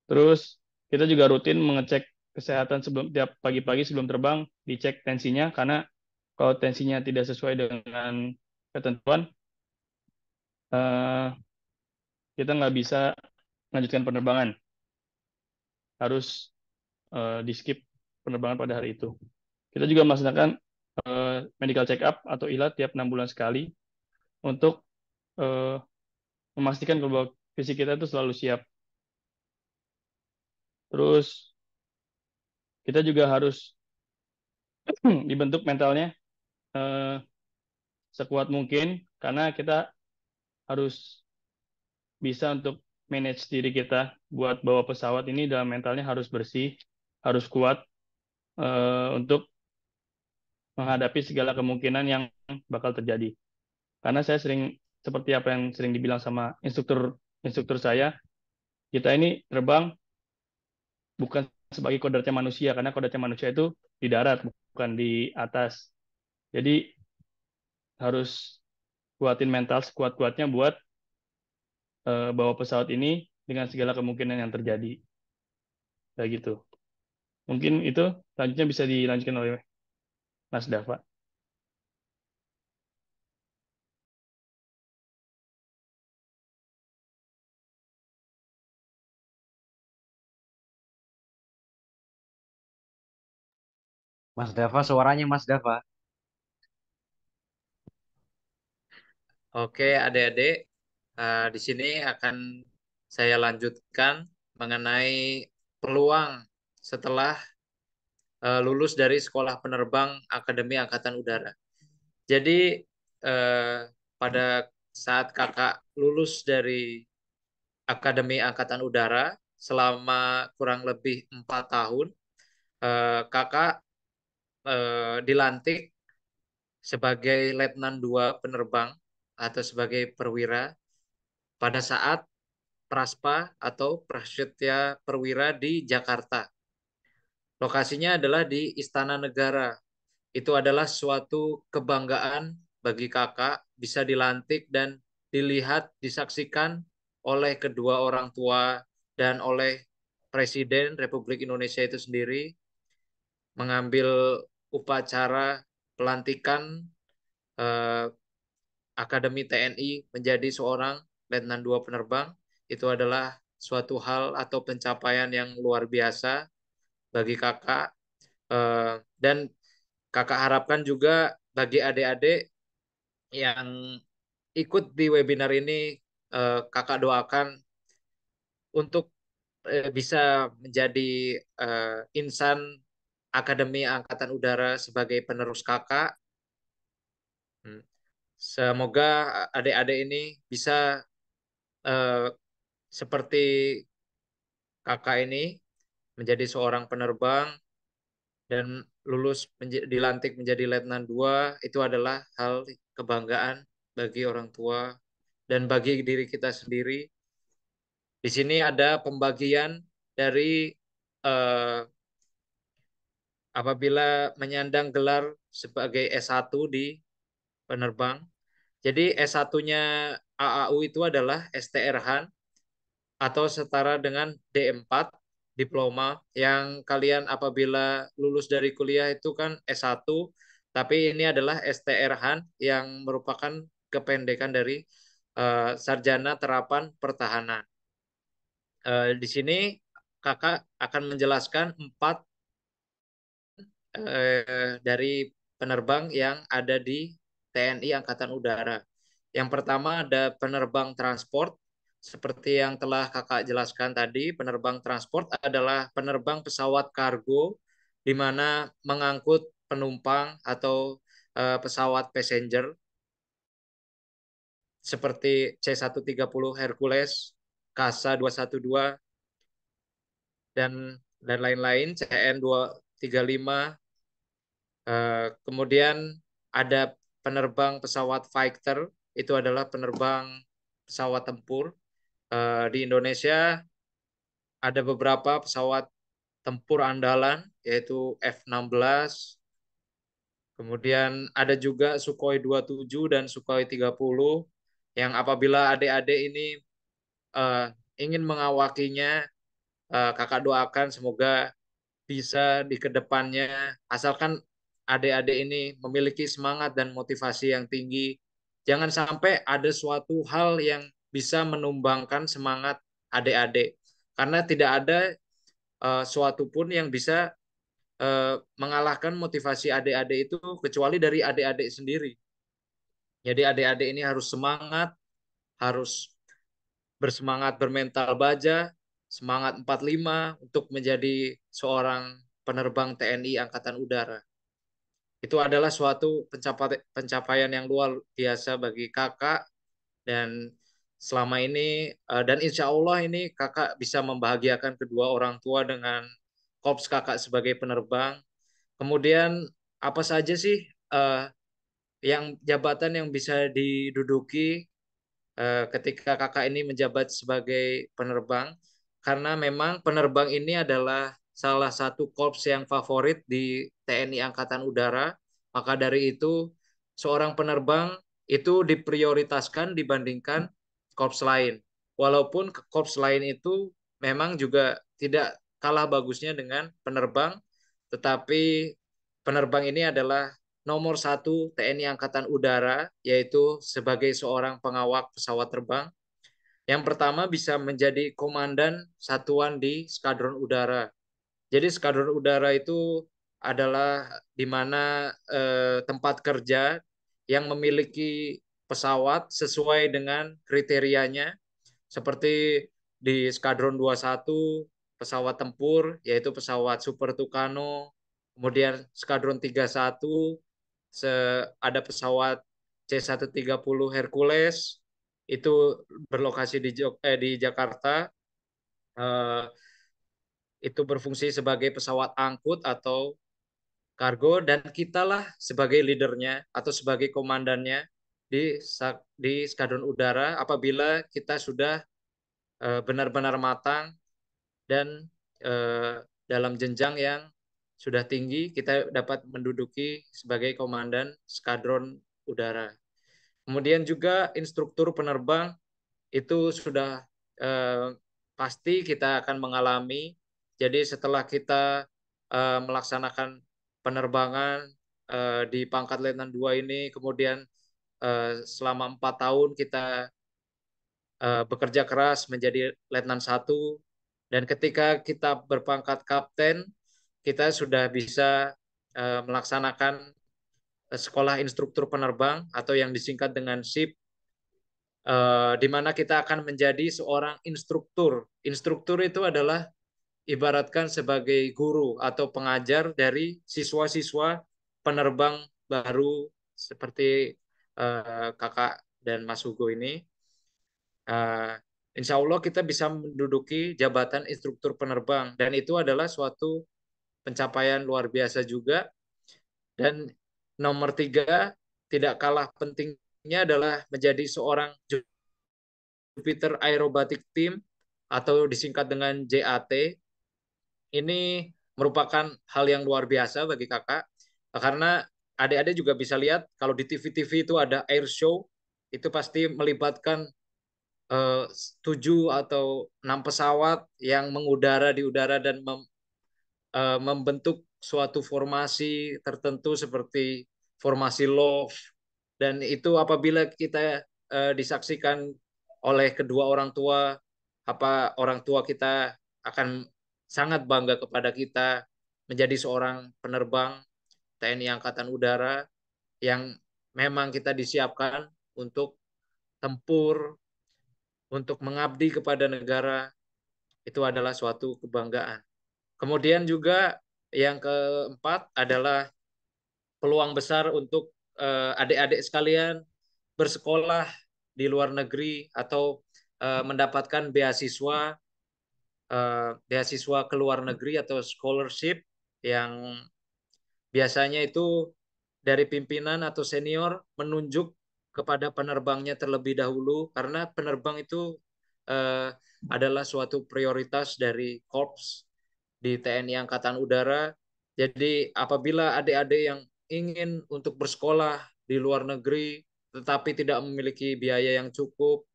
Terus kita juga rutin mengecek kesehatan sebelum tiap pagi-pagi sebelum terbang, dicek tensinya karena Kalau tensinya tidak sesuai dengan ketentuan, eh, kita nggak bisa melanjutkan penerbangan. Harus di skip penerbangan pada hari itu. Kita juga melaksanakan medical check up atau ILA tiap 6 bulan sekali untuk eh, memastikan bahwa fisik kita itu selalu siap. Terus kita juga harus dibentuk mentalnya eh, sekuat mungkin karena kita harus bisa untuk manage diri kita buat bawa pesawat ini dalam mentalnya harus bersih, harus kuat untuk menghadapi segala kemungkinan yang bakal terjadi. Karena saya sering seperti apa yang sering dibilang sama instruktur instruktur saya, kita ini terbang bukan sebagai kodratnya manusia karena kodratnya manusia itu di darat bukan di atas. Jadi harus kuatin mental sekuat-kuatnya buat bawa pesawat ini dengan segala kemungkinan yang terjadi. Kayak gitu. Mungkin itu selanjutnya bisa dilanjutkan oleh Mas Dava. Mas Dava, suaranya Mas Dava. Oke, adik-adik, di sini akan saya lanjutkan mengenai peluang setelah lulus dari Sekolah Penerbang Akademi Angkatan Udara. Jadi pada saat kakak lulus dari Akademi Angkatan Udara selama kurang lebih 4 tahun, kakak dilantik sebagai Letnan 2 penerbang atau sebagai perwira pada saat Praspa atau Prasetya Perwira di Jakarta. Lokasinya adalah di Istana Negara. Itu adalah suatu kebanggaan bagi kakak bisa dilantik dan dilihat, disaksikan oleh kedua orang tua dan oleh Presiden Republik Indonesia itu sendiri mengambil upacara pelantikan eh, Akademi TNI menjadi seorang Letnan 2 penerbang. Itu adalah suatu hal atau pencapaian yang luar biasa bagi kakak. Dan kakak harapkan juga bagi adik-adik yang ikut di webinar ini, kakak doakan untuk bisa menjadi insan Akademi Angkatan Udara sebagai penerus kakak. Hmm. Semoga adik-adik ini bisa eh, seperti kakak ini menjadi seorang penerbang dan lulus dilantik menjadi Letnan 2 itu adalah hal kebanggaan bagi orang tua dan bagi diri kita sendiri. Di sini ada pembagian dari eh, apabila menyandang gelar sebagai S1 di penerbang. Jadi S1-nya AAU itu adalah STRH atau setara dengan D4 diploma yang kalian apabila lulus dari kuliah itu kan S1, tapi ini adalah STRH yang merupakan kependekan dari Sarjana Terapan Pertahanan. Di sini kakak akan menjelaskan 4 dari penerbang yang ada di TNI Angkatan Udara. Yang pertama ada penerbang transport. Seperti yang telah kakak jelaskan tadi, penerbang transport adalah penerbang pesawat kargo di mana mengangkut penumpang atau pesawat passenger seperti C-130 Hercules, KASA 212 dan lain-lain, CN-235. Kemudian ada penerbang pesawat fighter, itu adalah penerbang pesawat tempur. Di Indonesia ada beberapa pesawat tempur andalan, yaitu F-16. Kemudian ada juga Sukhoi 27 dan Sukhoi 30, yang apabila adik-adik ini uh, ingin mengawakinya, kakak doakan semoga bisa di kedepannya, asalkan adik-adik ini memiliki semangat dan motivasi yang tinggi. Jangan sampai ada suatu hal yang bisa menumbangkan semangat adik-adik. Karena tidak ada suatu pun yang bisa mengalahkan motivasi adik-adik itu kecuali dari adik-adik sendiri. Jadi adik-adik ini harus semangat, harus bersemangat bermental baja, semangat 45 untuk menjadi seorang penerbang TNI Angkatan Udara. Itu adalah suatu pencapaian yang luar biasa bagi kakak, dan selama ini dan insya Allah ini kakak bisa membahagiakan kedua orang tua dengan korps kakak sebagai penerbang. Kemudian apa saja sih yang jabatan yang bisa diduduki ketika kakak ini menjabat sebagai penerbang? Karena memang penerbang ini adalah salah satu korps yang favorit di TNI Angkatan Udara. Maka dari itu seorang penerbang itu diprioritaskan dibandingkan korps lain. Walaupun korps lain itu memang juga tidak kalah bagusnya dengan penerbang, tetapi penerbang ini adalah nomor satu TNI Angkatan Udara, yaitu sebagai seorang pengawal pesawat terbang. Yang pertama bisa menjadi komandan satuan di skadron udara. Jadi skadron udara itu adalah di mana tempat kerja yang memiliki pesawat sesuai dengan kriterianya, seperti di skadron 21 pesawat tempur yaitu pesawat Super Tucano, kemudian skadron 31 ada pesawat C-130 Hercules itu berlokasi di Jakarta. Eh, itu berfungsi sebagai pesawat angkut atau kargo, dan kitalah sebagai leadernya atau sebagai komandannya di skadron udara apabila kita sudah benar-benar matang dan dalam jenjang yang sudah tinggi, kita dapat menduduki sebagai komandan skadron udara. Kemudian juga instruktur penerbang itu sudah pasti kita akan mengalami. Jadi setelah kita melaksanakan penerbangan di pangkat Letnan 2 ini, kemudian selama 4 tahun kita bekerja keras menjadi Letnan 1, dan ketika kita berpangkat Kapten, kita sudah bisa melaksanakan sekolah instruktur penerbang atau yang disingkat dengan SIP, di mana kita akan menjadi seorang instruktur. Instruktur itu adalah ibaratkan sebagai guru atau pengajar dari siswa-siswa penerbang baru seperti kakak dan Mas Hugo ini. Insya Allah kita bisa menduduki jabatan instruktur penerbang, dan itu adalah suatu pencapaian luar biasa juga. Dan nomor 3, tidak kalah pentingnya adalah menjadi seorang Jupiter Aerobatic Team atau disingkat dengan JAT. Ini merupakan hal yang luar biasa bagi kakak, karena adik-adik juga bisa lihat kalau di TV-TV itu ada air show, itu pasti melibatkan 7 atau 6 pesawat yang mengudara di udara dan membentuk suatu formasi tertentu seperti formasi love. Dan itu apabila kita disaksikan oleh kedua orang tua, orang tua kita akan sangat bangga kepada kita menjadi seorang penerbang TNI Angkatan Udara yang memang kita disiapkan untuk tempur, untuk mengabdi kepada negara. Itu adalah suatu kebanggaan. Kemudian juga yang keempat adalah peluang besar untuk adik-adik sekalian bersekolah di luar negeri atau mendapatkan beasiswa ke luar negeri atau scholarship yang biasanya itu dari pimpinan atau senior menunjuk kepada penerbangnya terlebih dahulu, karena penerbang itu adalah suatu prioritas dari korps di TNI Angkatan Udara. Jadi apabila adik-adik yang ingin untuk bersekolah di luar negeri tetapi tidak memiliki biaya yang cukup,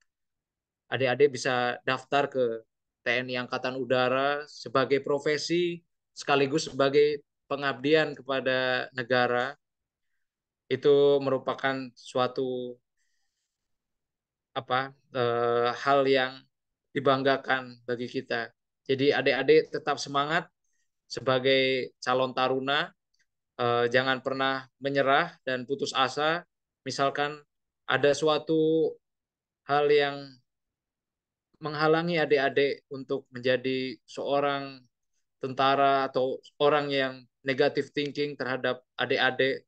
adik-adik bisa daftar ke TNI Angkatan Udara sebagai profesi sekaligus sebagai pengabdian kepada negara itu merupakan suatu hal yang dibanggakan bagi kita. Jadi adik-adik tetap semangat sebagai calon taruna, jangan pernah menyerah dan putus asa. Misalkan ada suatu hal yang menghalangi adik-adik untuk menjadi seorang tentara atau orang yang negatif thinking terhadap adik-adik,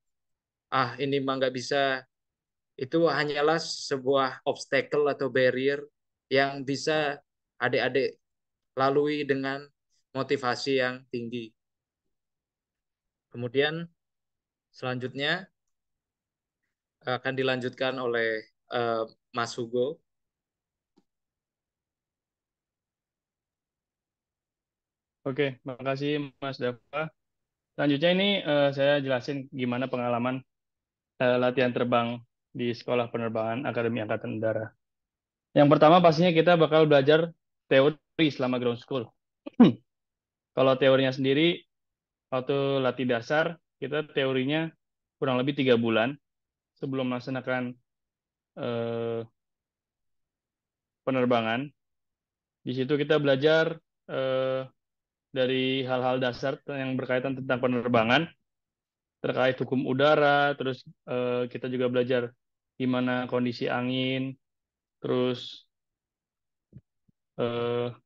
ini mah nggak bisa, itu hanyalah sebuah obstacle atau barrier yang bisa adik-adik lalui dengan motivasi yang tinggi. Kemudian selanjutnya akan dilanjutkan oleh Mas Hugo. Oke, makasih Mas Dava. Selanjutnya ini saya jelasin gimana pengalaman latihan terbang di Sekolah Penerbangan Akademi Angkatan Udara. Yang pertama pastinya kita bakal belajar teori selama ground school. Kalau teorinya sendiri, waktu latih dasar, kita teorinya kurang lebih 3 bulan sebelum melaksanakan eh, penerbangan. Di situ kita belajar eh, dari hal-hal dasar yang berkaitan tentang penerbangan, terkait hukum udara, terus kita juga belajar gimana kondisi angin, terus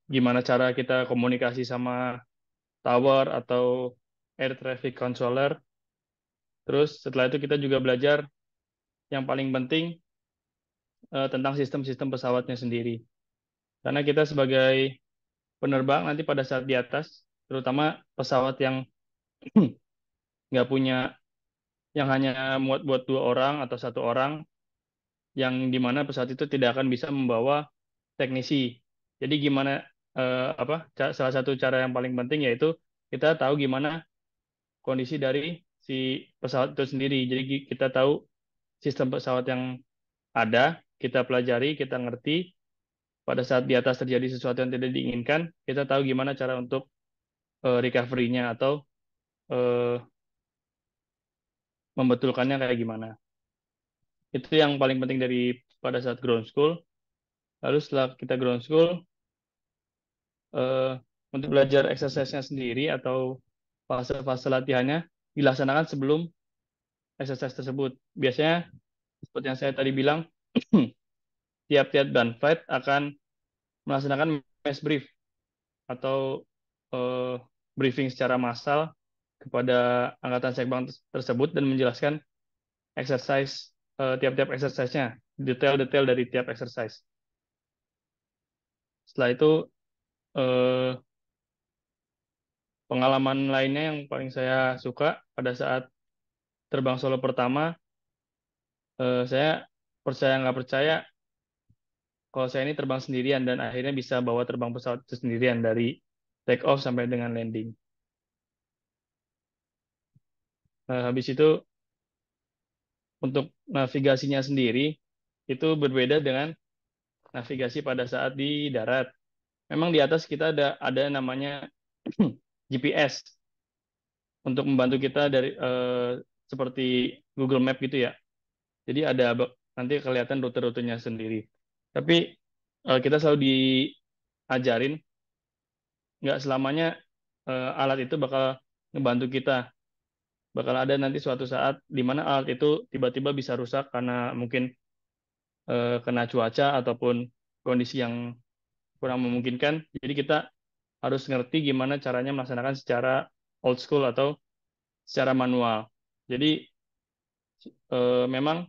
gimana cara kita komunikasi sama tower atau air traffic controller. Terus setelah itu kita juga belajar yang paling penting tentang sistem-sistem pesawatnya sendiri. Karena kita sebagai penerbang nanti pada saat di atas, terutama pesawat yang nggak punya, yang hanya muat buat 2 orang atau 1 orang, yang dimana pesawat itu tidak akan bisa membawa teknisi. Jadi gimana salah satu cara yang paling penting yaitu kita tahu gimana kondisi dari si pesawat itu sendiri. Jadi kita tahu sistem pesawat yang ada, kita pelajari, kita ngerti. Pada saat di atas terjadi sesuatu yang tidak diinginkan, kita tahu gimana cara untuk recovery-nya atau eh, membetulkannya kayak gimana. Itu yang paling penting dari pada saat ground school. Lalu setelah kita ground school, eh, untuk belajar exercise-nya sendiri atau fase-fase latihannya dilaksanakan sebelum exercise tersebut. Biasanya seperti yang saya tadi bilang, tiap-tiap gunfight akan melaksanakan mass brief atau eh, briefing secara massal kepada angkatan sekbang tersebut dan menjelaskan exercise tiap-tiap exercise-nya, detail-detail dari tiap exercise. Setelah itu eh, pengalaman lainnya yang paling saya suka pada saat terbang solo pertama, saya percaya nggak percaya kalau saya ini terbang sendirian dan akhirnya bisa bawa terbang pesawat itu sendirian dari take off sampai dengan landing. Habis itu untuk navigasinya sendiri itu berbeda dengan navigasi pada saat di darat. Memang di atas kita ada namanya GPS untuk membantu kita dari seperti Google Map gitu ya. Jadi ada nanti kelihatan rute-rutenya sendiri. Tapi kita selalu diajarin nggak selamanya alat itu bakal ngebantu kita. Bakal ada nanti suatu saat di mana alat itu tiba-tiba bisa rusak karena mungkin kena cuaca ataupun kondisi yang kurang memungkinkan. Jadi kita harus ngerti gimana caranya melaksanakan secara old school atau secara manual. Jadi memang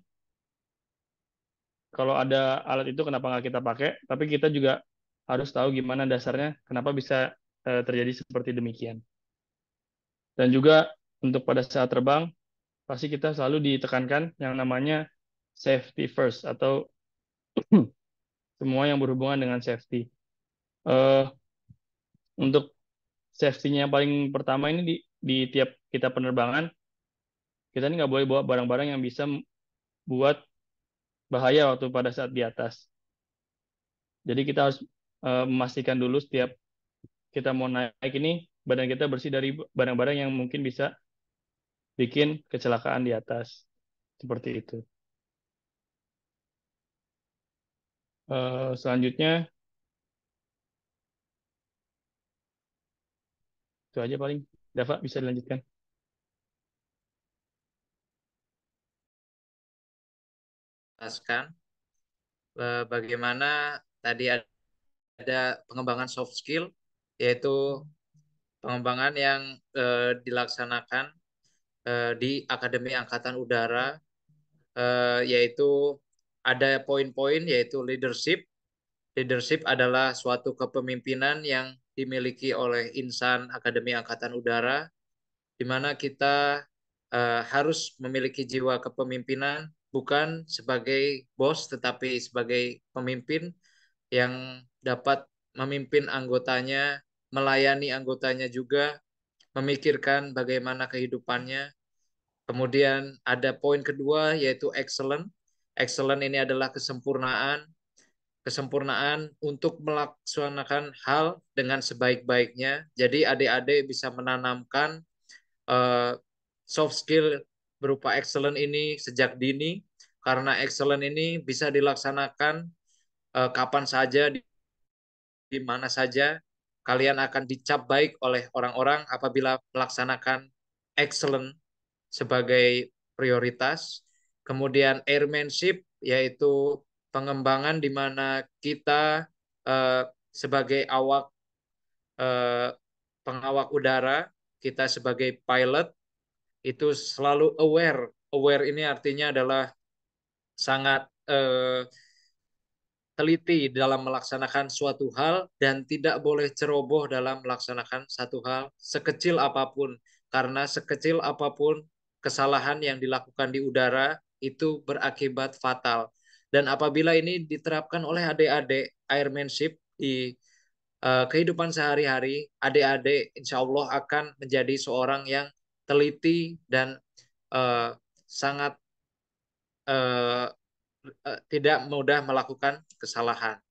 kalau ada alat itu kenapa nggak kita pakai, tapi kita juga harus tahu gimana dasarnya, kenapa bisa terjadi seperti demikian. Dan juga untuk pada saat terbang, pasti kita selalu ditekankan yang namanya safety first atau semua yang berhubungan dengan safety. Eh, untuk safety-nya yang paling pertama ini di tiap kita penerbangan, kita ini nggak boleh bawa barang-barang yang bisa buat bahaya waktu pada saat di atas. Jadi kita harus memastikan dulu setiap kita mau naik ini badan kita bersih dari barang-barang yang mungkin bisa bikin kecelakaan di atas. Seperti itu. Selanjutnya, itu aja paling. Dava, bisa dilanjutkan. Jelaskan bagaimana tadi ada pengembangan soft skill, yaitu pengembangan yang dilaksanakan di Akademi Angkatan Udara, yaitu ada poin-poin yaitu leadership. Leadership adalah suatu kepemimpinan yang dimiliki oleh insan Akademi Angkatan Udara, di mana kita harus memiliki jiwa kepemimpinan bukan sebagai bos tetapi sebagai pemimpin yang dapat memimpin anggotanya, melayani anggotanya juga, memikirkan bagaimana kehidupannya. Kemudian ada poin kedua yaitu excellent. Excellent ini adalah kesempurnaan, kesempurnaan untuk melaksanakan hal dengan sebaik-baiknya. Jadi adik-adik bisa menanamkan uh, soft skill berupa excellent ini sejak dini, karena excellent ini bisa dilaksanakan kapan saja, di mana saja. Kalian akan dicap baik oleh orang-orang apabila melaksanakan excellent sebagai prioritas. Kemudian airmanship, yaitu pengembangan di mana kita sebagai awak eh, pengawak udara, kita sebagai pilot itu selalu aware. Aware ini artinya adalah sangat teliti dalam melaksanakan suatu hal dan tidak boleh ceroboh dalam melaksanakan satu hal sekecil apapun, karena sekecil apapun kesalahan yang dilakukan di udara itu berakibat fatal. Dan apabila ini diterapkan oleh adik-adik airmanship di kehidupan sehari-hari, adik-adik insya Allah akan menjadi seorang yang teliti dan uh, sangat uh, tidak mudah melakukan kesalahan.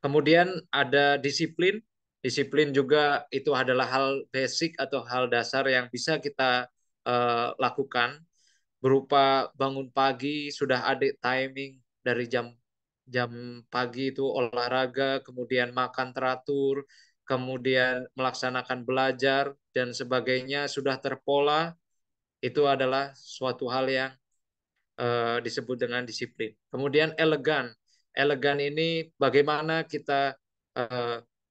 Kemudian ada disiplin. Disiplin juga itu adalah hal basic atau hal dasar yang bisa kita lakukan, berupa bangun pagi sudah ada timing dari jam jam pagi itu olahraga, kemudian makan teratur, kemudian melaksanakan belajar dan sebagainya sudah terpola. Itu adalah suatu hal yang disebut dengan disiplin. Kemudian elegan. Elegan ini bagaimana kita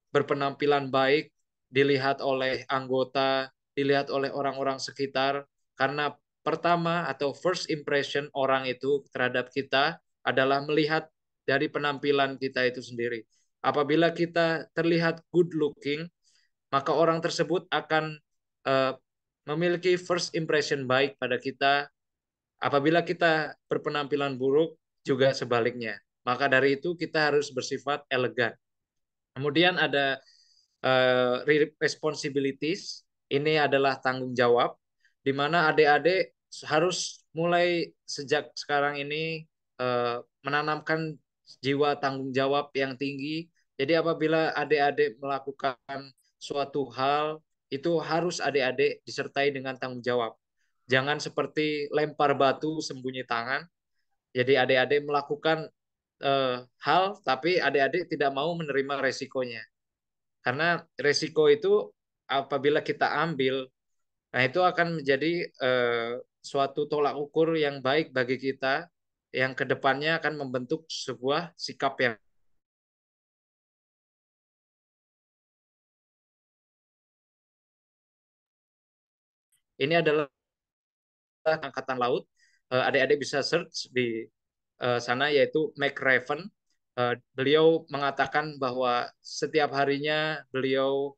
berpenampilan baik, dilihat oleh anggota, dilihat oleh orang-orang sekitar, karena pertama atau first impression orang itu terhadap kita adalah melihat dari penampilan kita itu sendiri. Apabila kita terlihat good looking, maka orang tersebut akan memiliki first impression baik pada kita. Apabila kita berpenampilan buruk, juga sebaliknya. Maka dari itu kita harus bersifat elegan. Kemudian ada responsibilities. Ini adalah tanggung jawab, di mana adik-adik harus mulai sejak sekarang ini menanamkan jiwa tanggung jawab yang tinggi. Jadi apabila adik-adik melakukan suatu hal, itu harus adik-adik disertai dengan tanggung jawab. Jangan seperti lempar batu sembunyi tangan. Jadi adik-adik melakukan hal, tapi adik-adik tidak mau menerima resikonya. Karena resiko itu apabila kita ambil, nah itu akan menjadi suatu tolak ukur yang baik bagi kita, yang kedepannya akan membentuk sebuah sikap yang ini adalah Angkatan Laut. Adik-adik bisa search di sana, yaitu McRaven. Beliau mengatakan bahwa setiap harinya beliau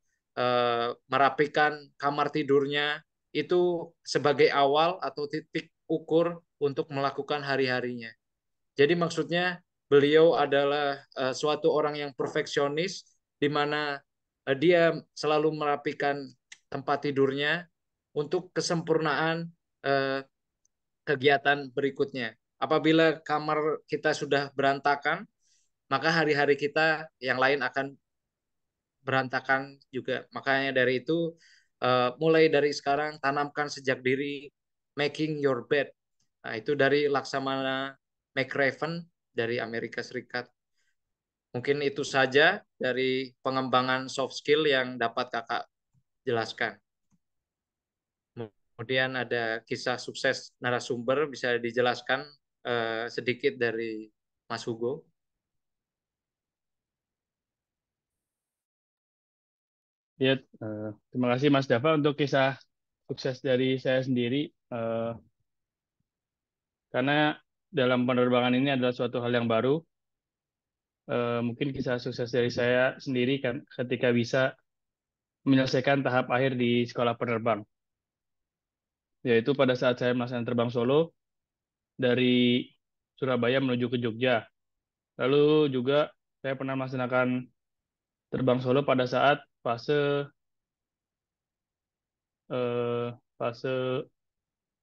merapikan kamar tidurnya itu sebagai awal atau titik ukur untuk melakukan hari-harinya. Jadi maksudnya beliau adalah suatu orang yang perfeksionis, di mana dia selalu merapikan tempat tidurnya untuk kesempurnaan kegiatan berikutnya. Apabila kamar kita sudah berantakan, maka hari-hari kita yang lain akan berantakan juga. Makanya dari itu mulai dari sekarang tanamkan sejak diri making your bed. Nah, itu dari Laksamana McRaven dari Amerika Serikat. Mungkin itu saja dari pengembangan soft skill yang dapat kakak jelaskan. Kemudian ada kisah sukses narasumber, bisa dijelaskan sedikit dari Mas Hugo. Ya, terima kasih Mas Dava untuk kisah sukses dari saya sendiri. Karena dalam penerbangan ini adalah suatu hal yang baru. Mungkin kisah sukses dari saya sendiri kan ketika bisa menyelesaikan tahap akhir di sekolah penerbang. Yaitu pada saat saya melaksanakan terbang solo dari Surabaya menuju ke Jogja. Lalu juga saya pernah melaksanakan terbang solo pada saat eh, fase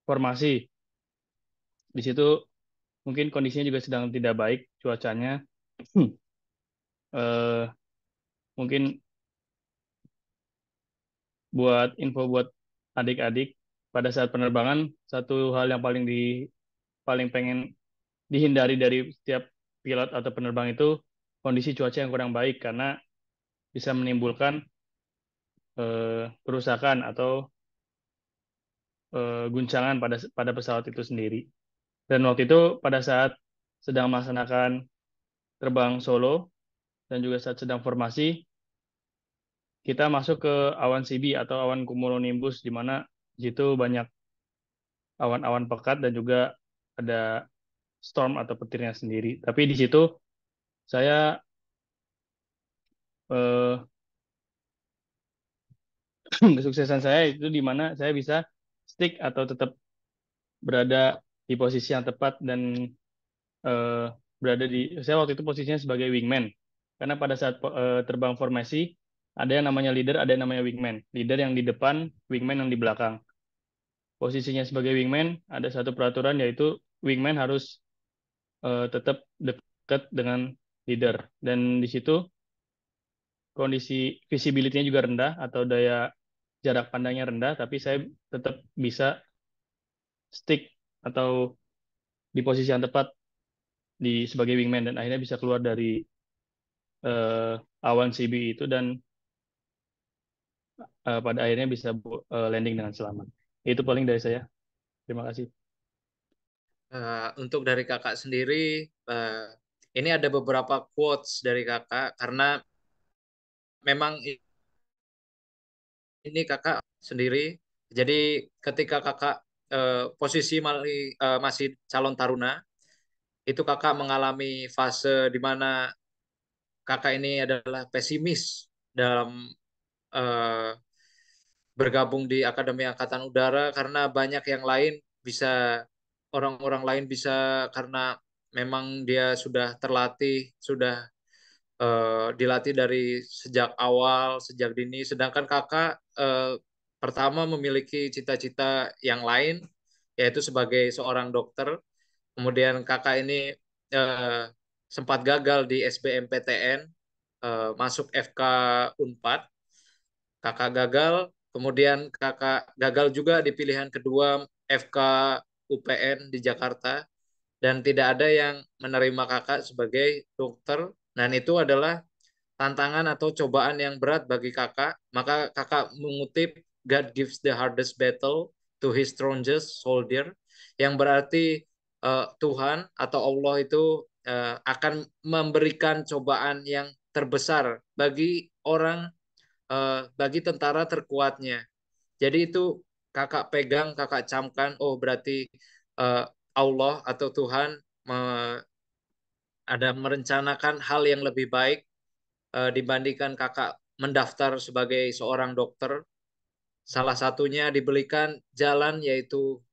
formasi. Di situ mungkin kondisinya juga sedang tidak baik cuacanya. Eh, Mungkin buat info buat adik-adik pada saat penerbangan, satu hal yang paling pengen dihindari dari setiap pilot atau penerbang itu kondisi cuaca yang kurang baik karena bisa menimbulkan kerusakan atau guncangan pada pesawat itu sendiri. Dan waktu itu pada saat sedang melaksanakan terbang solo dan juga saat sedang formasi, kita masuk ke awan CB atau awan cumulonimbus di mana di situ banyak awan-awan pekat dan juga ada storm atau petirnya sendiri. Tapi di situ saya eh, kesuksesan saya itu di mana saya bisa stick atau tetap berada di posisi yang tepat dan eh, berada di saya waktu itu posisinya sebagai wingman. Karena pada saat terbang formasi ada yang namanya leader, ada yang namanya wingman. Leader yang di depan, wingman yang di belakang. Posisinya sebagai wingman ada satu peraturan yaitu wingman harus tetap dekat dengan leader dan di situ kondisi visibility-nya juga rendah atau daya jarak pandangnya rendah tapi saya tetap bisa stick atau di posisi yang tepat di sebagai wingman dan akhirnya bisa keluar dari eh, awan CB itu dan pada akhirnya bisa landing dengan selamat. Itu paling dari saya. Terima kasih. Untuk dari kakak sendiri, ini ada beberapa quotes dari kakak karena memang ini kakak sendiri. Jadi ketika kakak posisi masih calon taruna, itu kakak mengalami fase di mana kakak ini adalah pesimis dalam eh, bergabung di Akademi Angkatan Udara karena banyak yang lain bisa orang-orang lain bisa karena memang dia sudah terlatih, sudah dilatih dari sejak awal, sejak dini. Sedangkan kakak pertama memiliki cita-cita yang lain, yaitu sebagai seorang dokter. Kemudian kakak ini eh, sempat gagal di SBMPTN, masuk FK Unpad. Kakak gagal, kemudian kakak gagal juga di pilihan kedua FK UPN di Jakarta dan tidak ada yang menerima kakak sebagai dokter dan itu adalah tantangan atau cobaan yang berat bagi kakak. Maka kakak mengutip God gives the hardest battle to his strongest soldier yang berarti Tuhan atau Allah itu akan memberikan cobaan yang terbesar bagi orang bagi tentara terkuatnya. Jadi itu kakak pegang, kakak camkan, oh berarti uh, Allah atau Tuhan ada merencanakan hal yang lebih baik dibandingkan kakak mendaftar sebagai seorang dokter. Salah satunya diberikan jalan yaitu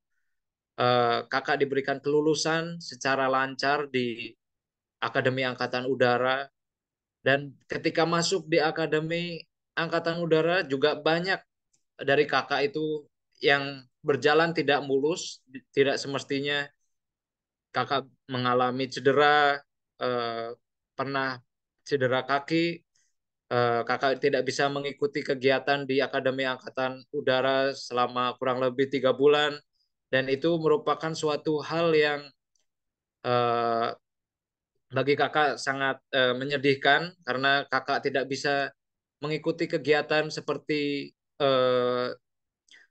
kakak diberikan kelulusan secara lancar di Akademi Angkatan Udara dan ketika masuk di Akademi Angkatan Udara juga banyak dari kakak itu yang berjalan tidak mulus, tidak semestinya kakak mengalami cedera, pernah cedera kaki, kakak tidak bisa mengikuti kegiatan di Akademi Angkatan Udara selama kurang lebih 3 bulan, dan itu merupakan suatu hal yang eh, bagi kakak sangat menyedihkan karena kakak tidak bisa mengikuti kegiatan seperti eh,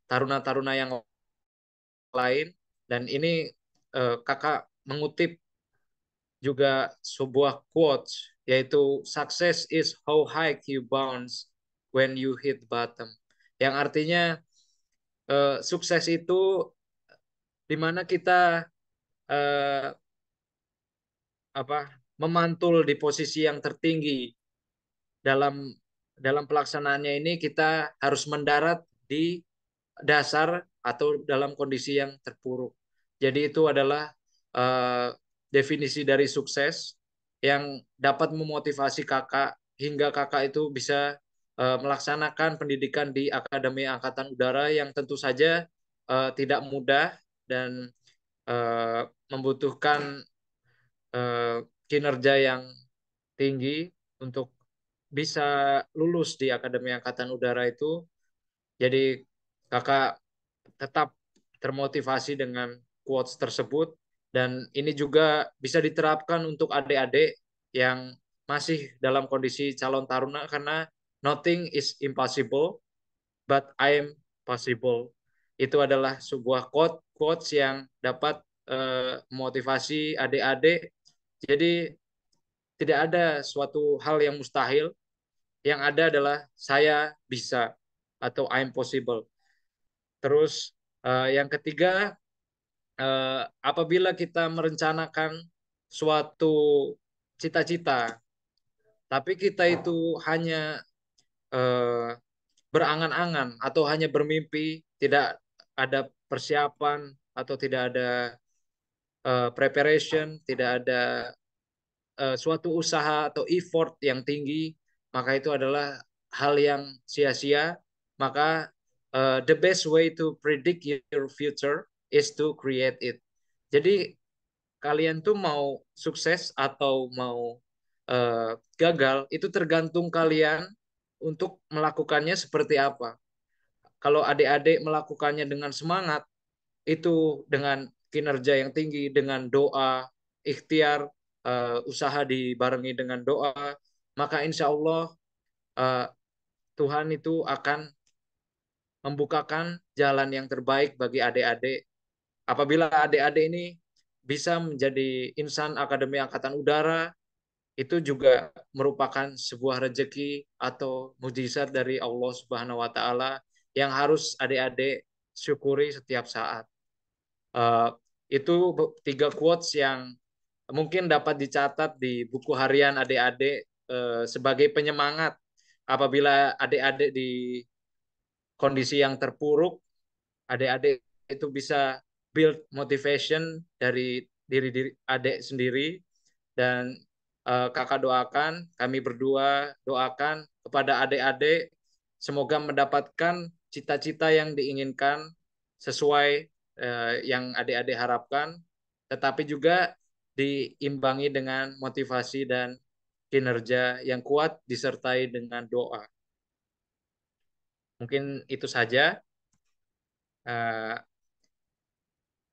taruna-taruna yang lain. Dan ini kakak mengutip juga sebuah quotes, yaitu success is how high you bounce when you hit bottom, yang artinya sukses itu di mana kita eh, apa memantul di posisi yang tertinggi. Dalam dalam pelaksanaannya ini kita harus mendarat di dasar atau dalam kondisi yang terpuruk. Jadi itu adalah eh, definisi dari sukses yang dapat memotivasi kakak hingga kakak itu bisa melaksanakan pendidikan di Akademi Angkatan Udara yang tentu saja tidak mudah dan membutuhkan eh, kinerja yang tinggi untuk bisa lulus di Akademi Angkatan Udara itu. Jadi kakak tetap termotivasi dengan quotes tersebut, dan ini juga bisa diterapkan untuk adik-adik yang masih dalam kondisi calon taruna, karena nothing is impossible but I am possible. Itu adalah sebuah quotes yang dapat memotivasi adik-adik. Jadi tidak ada suatu hal yang mustahil, yang ada adalah saya bisa atau I'm possible. Terus yang ketiga, apabila kita merencanakan suatu cita-cita, tapi kita itu hanya eh, berangan-angan atau hanya bermimpi, tidak ada persiapan atau tidak ada preparation, tidak ada suatu usaha atau effort yang tinggi, maka itu adalah hal yang sia-sia. Maka the best way to predict your future is to create it. Jadi kalian tuh mau sukses atau mau gagal itu tergantung kalian untuk melakukannya seperti apa. Kalau adik-adik melakukannya dengan semangat, itu dengan kinerja yang tinggi, dengan doa, ikhtiar, usaha dibarengi dengan doa, maka insya Allah uh, Tuhan itu akan membukakan jalan yang terbaik bagi adik-adik. Apabila adik-adik ini bisa menjadi insan Akademi Angkatan Udara, itu juga merupakan sebuah rejeki atau mujizat dari Allah Subhanahu wa Ta'ala yang harus adik-adik syukuri setiap saat. Uh, itu 3 quotes yang mungkin dapat dicatat di buku harian adik-adik sebagai penyemangat apabila adik-adik di kondisi yang terpuruk. Adik-adik itu bisa build motivation dari diri adik sendiri, dan kakak doakan, kami berdua doakan kepada adik-adik semoga mendapatkan cita-cita yang diinginkan sesuai yang adik-adik harapkan, tetapi juga diimbangi dengan motivasi dan kinerja yang kuat disertai dengan doa. Mungkin itu saja.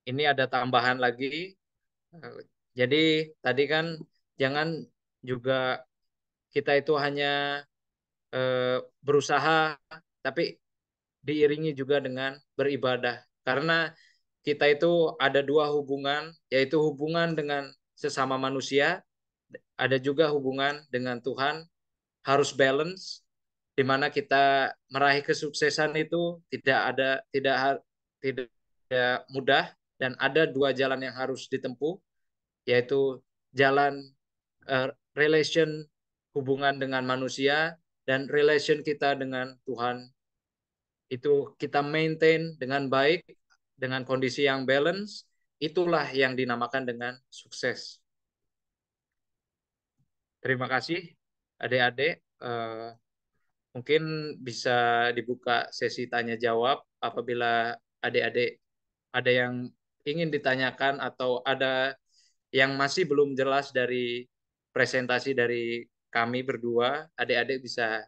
Ini ada tambahan lagi. Jadi tadi kan jangan juga kita itu hanya berusaha, tapi diiringi juga dengan beribadah. Karena kita itu ada 2 hubungan, yaitu hubungan dengan sesama manusia, ada juga hubungan dengan Tuhan, harus balance, di mana kita meraih kesuksesan itu tidak mudah, dan ada 2 jalan yang harus ditempuh, yaitu jalan relation, hubungan dengan manusia, dan relation kita dengan Tuhan. Itu kita maintain dengan baik, dengan kondisi yang balance, itulah yang dinamakan dengan sukses. Terima kasih adik-adik. Mungkin bisa dibuka sesi tanya jawab apabila adik-adik ada yang ingin ditanyakan atau ada yang masih belum jelas dari presentasi dari kami berdua, adik-adik bisa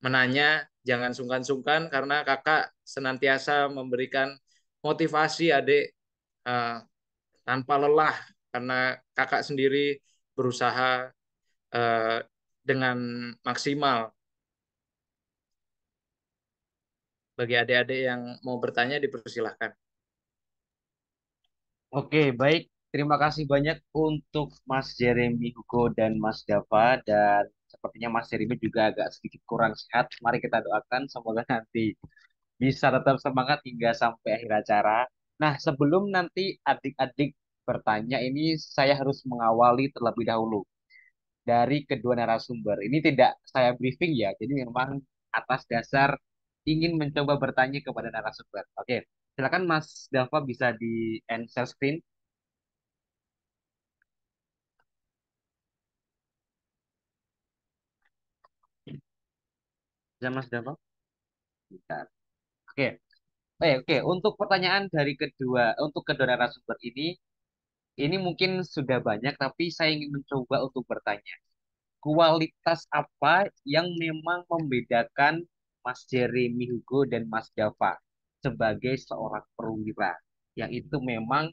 menanya, jangan sungkan-sungkan karena kakak senantiasa memberikan motivasi adik eh, tanpa lelah karena kakak sendiri berusaha eh, dengan maksimal. Bagi adik-adik yang mau bertanya dipersilahkan. Oke, baik. Terima kasih banyak untuk Mas Jeremy Hugo dan Mas Dava. Dan sepertinya Mas Jeremy juga agak sedikit kurang sehat. Mari kita doakan semoga nanti bisa tetap semangat hingga sampai akhir acara. Nah, sebelum nanti adik-adik bertanya, ini saya harus mengawali terlebih dahulu dari kedua narasumber. Ini tidak saya briefing ya, jadi memang atas dasar ingin mencoba bertanya kepada narasumber. Oke, silakan Mas Dava bisa di end share screen. Bisa Mas Dava? Bentar. Oke, oke. Untuk pertanyaan dari untuk kedua narasumber ini mungkin sudah banyak, tapi saya ingin mencoba untuk bertanya. Kualitas apa yang memang membedakan Mas Jeremy Hugo dan Mas Dava sebagai seorang perwira? Yang itu memang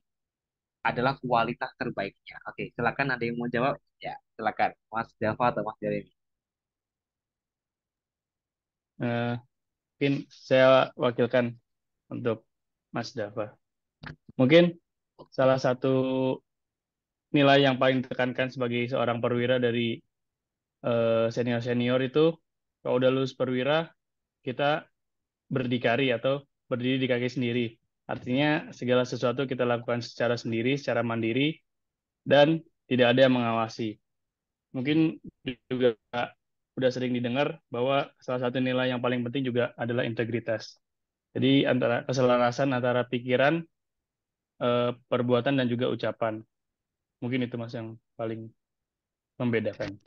adalah kualitas terbaiknya. Oke, silakan ada yang mau jawab? Ya, silakan. Mas Dava atau Mas Jeremy? Eh, Mungkin saya wakilkan untuk Mas Dava. Mungkin salah satu nilai yang paling ditekankan sebagai seorang perwira dari senior-senior itu, kalau udah lulus perwira, kita berdikari atau berdiri di kaki sendiri. Artinya segala sesuatu kita lakukan secara sendiri, secara mandiri, dan tidak ada yang mengawasi. Mungkin juga udah sering didengar bahwa salah satu nilai yang paling penting juga adalah integritas. Jadi antara keselarasan antara pikiran, perbuatan, dan juga ucapan. Mungkin itu Mas yang paling membedakan.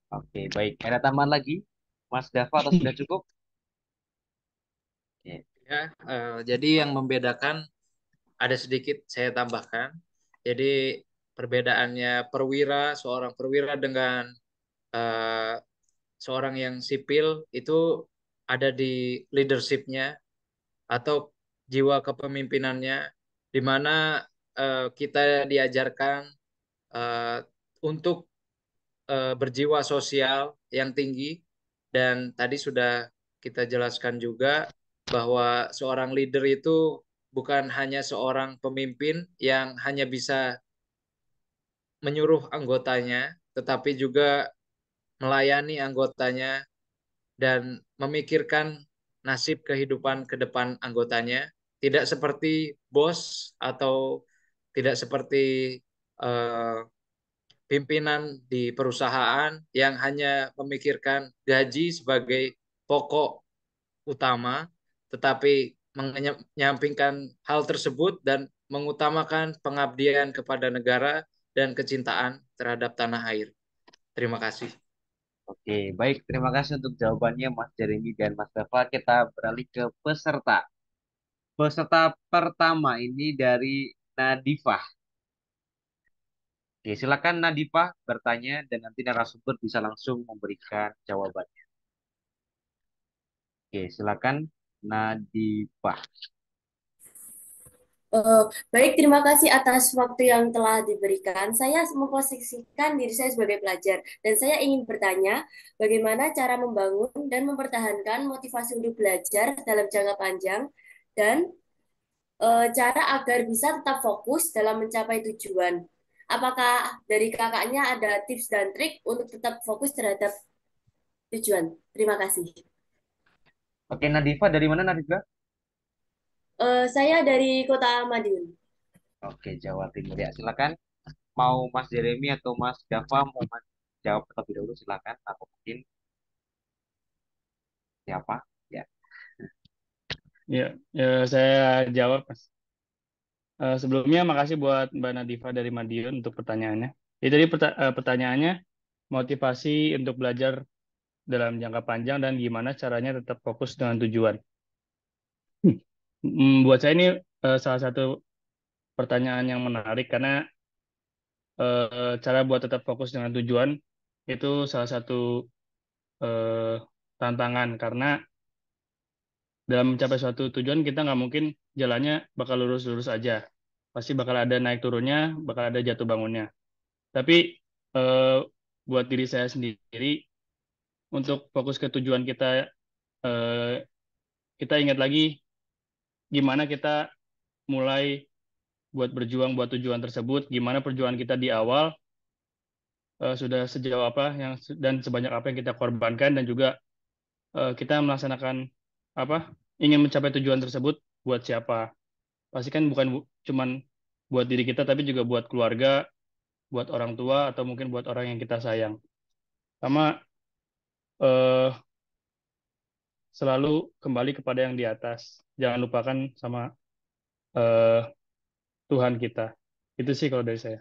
Oke, baik. Ada tambahan lagi? Mas Dava atau sudah cukup? Oke. Ya, jadi yang membedakan ada sedikit saya tambahkan. Jadi perbedaannya seorang perwira dengan eh, seorang yang sipil itu ada di leadershipnya atau jiwa kepemimpinannya, di mana kita diajarkan eh, untuk berjiwa sosial yang tinggi dan tadi sudah kita jelaskan juga bahwa seorang leader itu bukan hanya seorang pemimpin yang hanya bisa menyuruh anggotanya, tetapi juga melayani anggotanya dan memikirkan nasib kehidupan ke depan anggotanya, tidak seperti bos atau tidak seperti eh, pimpinan di perusahaan yang hanya memikirkan gaji sebagai pokok utama, tetapi menyampingkan hal tersebut dan mengutamakan pengabdian kepada negara dan kecintaan terhadap tanah air. Terima kasih. Oke, baik. Terima kasih untuk jawabannya Mas Jeremy dan Mas Dava. Kita beralih ke peserta. Peserta pertama ini dari Nadifah. Oke, silakan Nadifah bertanya dan nanti narasumber bisa langsung memberikan jawabannya. Oke, silakan Nadifah. Eh, Baik, terima kasih atas waktu yang telah diberikan. Saya memposisikan diri saya sebagai pelajar, dan saya ingin bertanya bagaimana cara membangun dan mempertahankan motivasi untuk belajar dalam jangka panjang, dan cara agar bisa tetap fokus dalam mencapai tujuan. Apakah dari kakaknya ada tips dan trik untuk tetap fokus terhadap tujuan? Terima kasih. Oke, Nadifah dari mana Nadifah? Saya dari Kota Madiun. Oke, Jawa Timur ya. Silakan. Mau Mas Jeremy atau Mas Dava mau jawab terlebih dahulu silakan. Atau mungkin siapa? Ya. Ya, saya jawab, Mas. Sebelumnya, makasih buat Mbak Nadifa dari Madiun untuk pertanyaannya. Jadi tadi pertanyaannya, motivasi untuk belajar dalam jangka panjang dan gimana caranya tetap fokus dengan tujuan. Buat saya ini salah satu pertanyaan yang menarik karena cara buat tetap fokus dengan tujuan itu salah satu eh, tantangan karena dalam mencapai suatu tujuan kita nggak mungkin jalannya bakal lurus-lurus aja. Pasti bakal ada naik turunnya, bakal ada jatuh bangunnya. Tapi eh, buat diri saya sendiri, untuk fokus ke tujuan kita, eh, kita ingat lagi gimana kita mulai buat berjuang buat tujuan tersebut, gimana perjuangan kita di awal, sudah sejauh apa dan sebanyak apa yang kita korbankan, dan juga kita melaksanakan apa, ingin mencapai tujuan tersebut buat siapa. Pasti kan bukan cuman buat diri kita, tapi juga buat keluarga, buat orang tua, atau mungkin buat orang yang kita sayang. Sama eh, selalu kembali kepada yang di atas. Jangan lupakan sama eh, Tuhan kita. Itu sih kalau dari saya.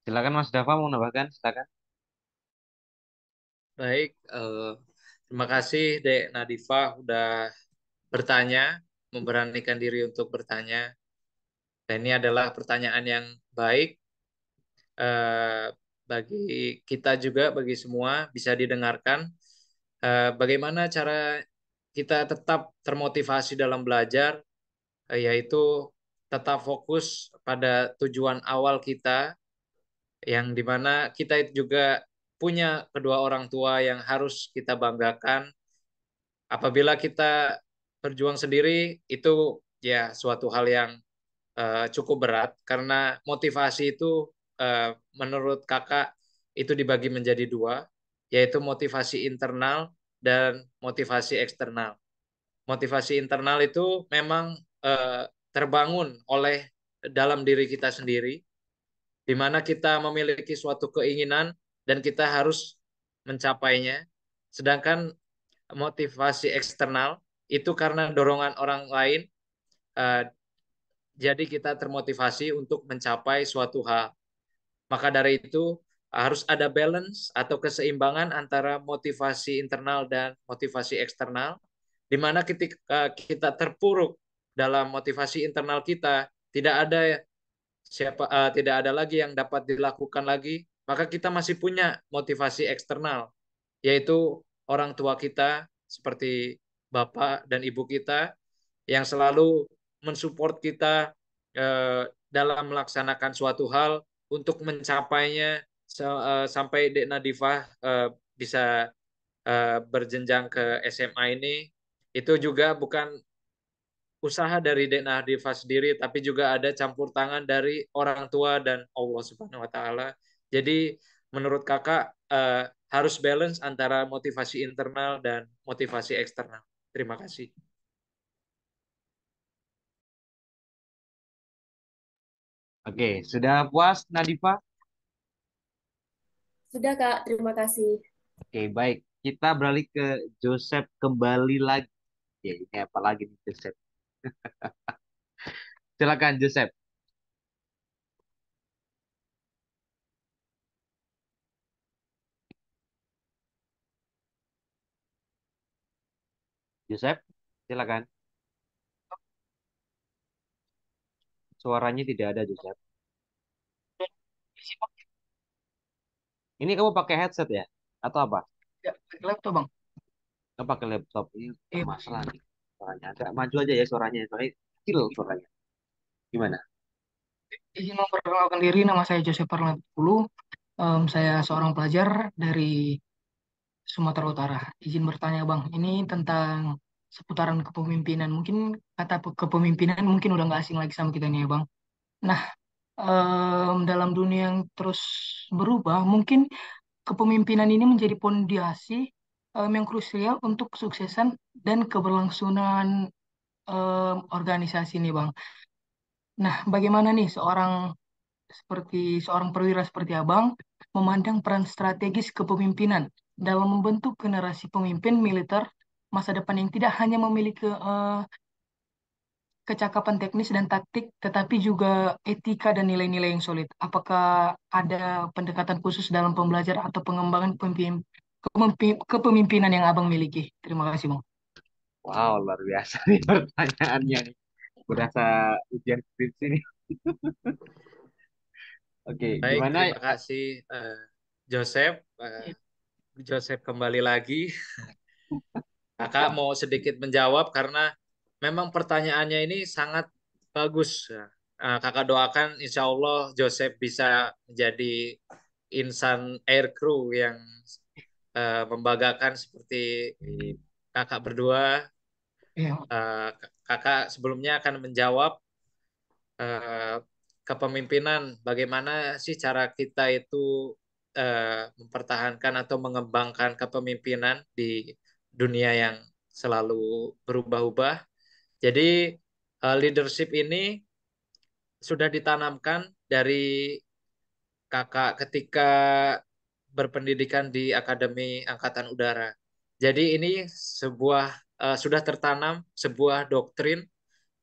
Silakan Mas Dava mau menambahkan, silakan. Baik, terima kasih Dek Nadifa udah bertanya, memberanikan diri untuk bertanya. Dan ini adalah pertanyaan yang baik eh, bagi kita juga, bagi semua bisa didengarkan. Bagaimana cara kita tetap termotivasi dalam belajar, yaitu tetap fokus pada tujuan awal kita, yang dimana kita itu juga punya kedua orang tua yang harus kita banggakan. Apabila kita berjuang sendiri, itu ya suatu hal yang cukup berat, karena motivasi itu menurut kakak itu dibagi menjadi dua, yaitu motivasi internal dan motivasi eksternal. Motivasi internal itu memang terbangun oleh dalam diri kita sendiri, di mana kita memiliki suatu keinginan dan kita harus mencapainya. Sedangkan motivasi eksternal itu karena dorongan orang lain, eh, jadi kita termotivasi untuk mencapai suatu hal. Maka dari itu harus ada balance atau keseimbangan antara motivasi internal dan motivasi eksternal, di mana ketika kita terpuruk dalam motivasi internal kita, tidak ada lagi yang dapat dilakukan lagi, maka kita masih punya motivasi eksternal, yaitu orang tua kita seperti bapak dan ibu kita yang selalu mensupport kita dalam melaksanakan suatu hal untuk mencapainya sampai Dek Nadifah bisa berjenjang ke SMA ini. Itu juga bukan usaha dari Dek Nadifah sendiri, tapi juga ada campur tangan dari orang tua dan Allah Subhanahu wa taala. Jadi menurut Kakak harus balance antara motivasi internal dan motivasi eksternal. Terima kasih. Oke, sudah puas Nadifa? Sudah, Kak. Terima kasih. Oke, baik. Kita beralih ke Joseph kembali lagi. Ya, ini apa lagi nih Joseph? Silakan Joseph. Joseph, silakan. Suaranya tidak ada Joseph. Ini kamu pakai headset ya? Atau apa? Ya, laptop bang. Kamu pakai laptop ini Iya. masalah nih. Suaranya agak maju aja ya suaranya. Soalnya kecil suaranya. Gimana? Izin memperkenalkan diri, nama saya Joseph Parlatulu. Saya seorang pelajar dari Sumatera Utara. Izin bertanya bang, ini tentang seputaran kepemimpinan. Mungkin kata kepemimpinan mungkin udah nggak asing lagi sama kita nih ya bang. Nah, dalam dunia yang terus berubah, mungkin kepemimpinan ini menjadi pondasi yang krusial untuk kesuksesan dan keberlangsungan organisasi nih bang. Nah, bagaimana nih seorang perwira seperti Abang memandang peran strategis kepemimpinan dalam membentuk generasi pemimpin militer masa depan yang tidak hanya memiliki kecakapan teknis dan taktik, tetapi juga etika dan nilai-nilai yang solid. Apakah ada pendekatan khusus dalam pembelajaran atau pengembangan kepemimpinan yang Abang miliki? Terima kasih, Bang. Wow, luar biasa nih pertanyaannya nih. Berasa ujian skripsi nih. Oke, Baik, gimana? terima kasih Joseph. Joseph kembali lagi. Kakak mau sedikit menjawab karena memang pertanyaannya ini sangat bagus. Kakak doakan insya Allah Joseph bisa menjadi insan air crew yang membanggakan seperti kakak berdua. Iya, Eh, Kakak sebelumnya akan menjawab eh, kepemimpinan. Bagaimana sih cara kita itu mempertahankan atau mengembangkan kepemimpinan di dunia yang selalu berubah-ubah. Jadi leadership ini sudah ditanamkan dari kakak ketika berpendidikan di Akademi Angkatan Udara. Jadi ini sebuah sudah tertanam sebuah doktrin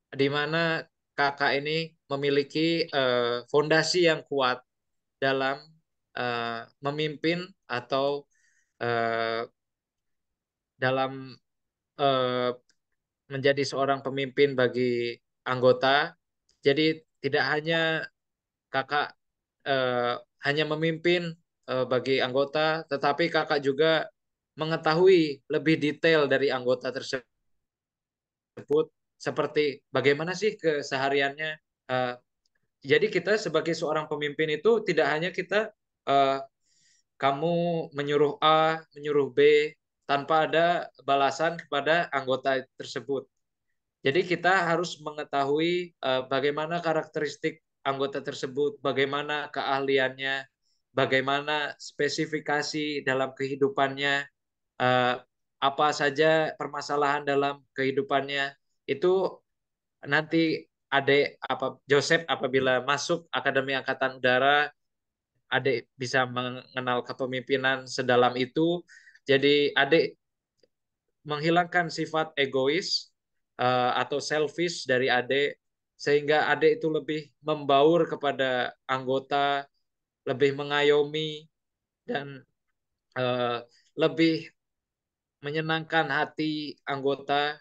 di mana kakak ini memiliki fondasi yang kuat dalam memimpin atau eh, dalam eh, menjadi seorang pemimpin bagi anggota. Jadi tidak hanya kakak eh, hanya memimpin bagi anggota, tetapi kakak juga mengetahui lebih detail dari anggota tersebut, seperti bagaimana sih kesehariannya. Eh, jadi kita sebagai seorang pemimpin itu tidak hanya kita eh, kamu menyuruh A, menyuruh B tanpa ada balasan kepada anggota tersebut. Jadi kita harus mengetahui bagaimana karakteristik anggota tersebut, bagaimana keahliannya, bagaimana spesifikasi dalam kehidupannya, eh, apa saja permasalahan dalam kehidupannya. Itu nanti adik apa Joseph apabila masuk Akademi Angkatan Udara, adik bisa mengenal kepemimpinan sedalam itu. Jadi adik menghilangkan sifat egois atau selfish dari adik sehingga adik itu lebih membaur kepada anggota, lebih mengayomi dan lebih menyenangkan hati anggota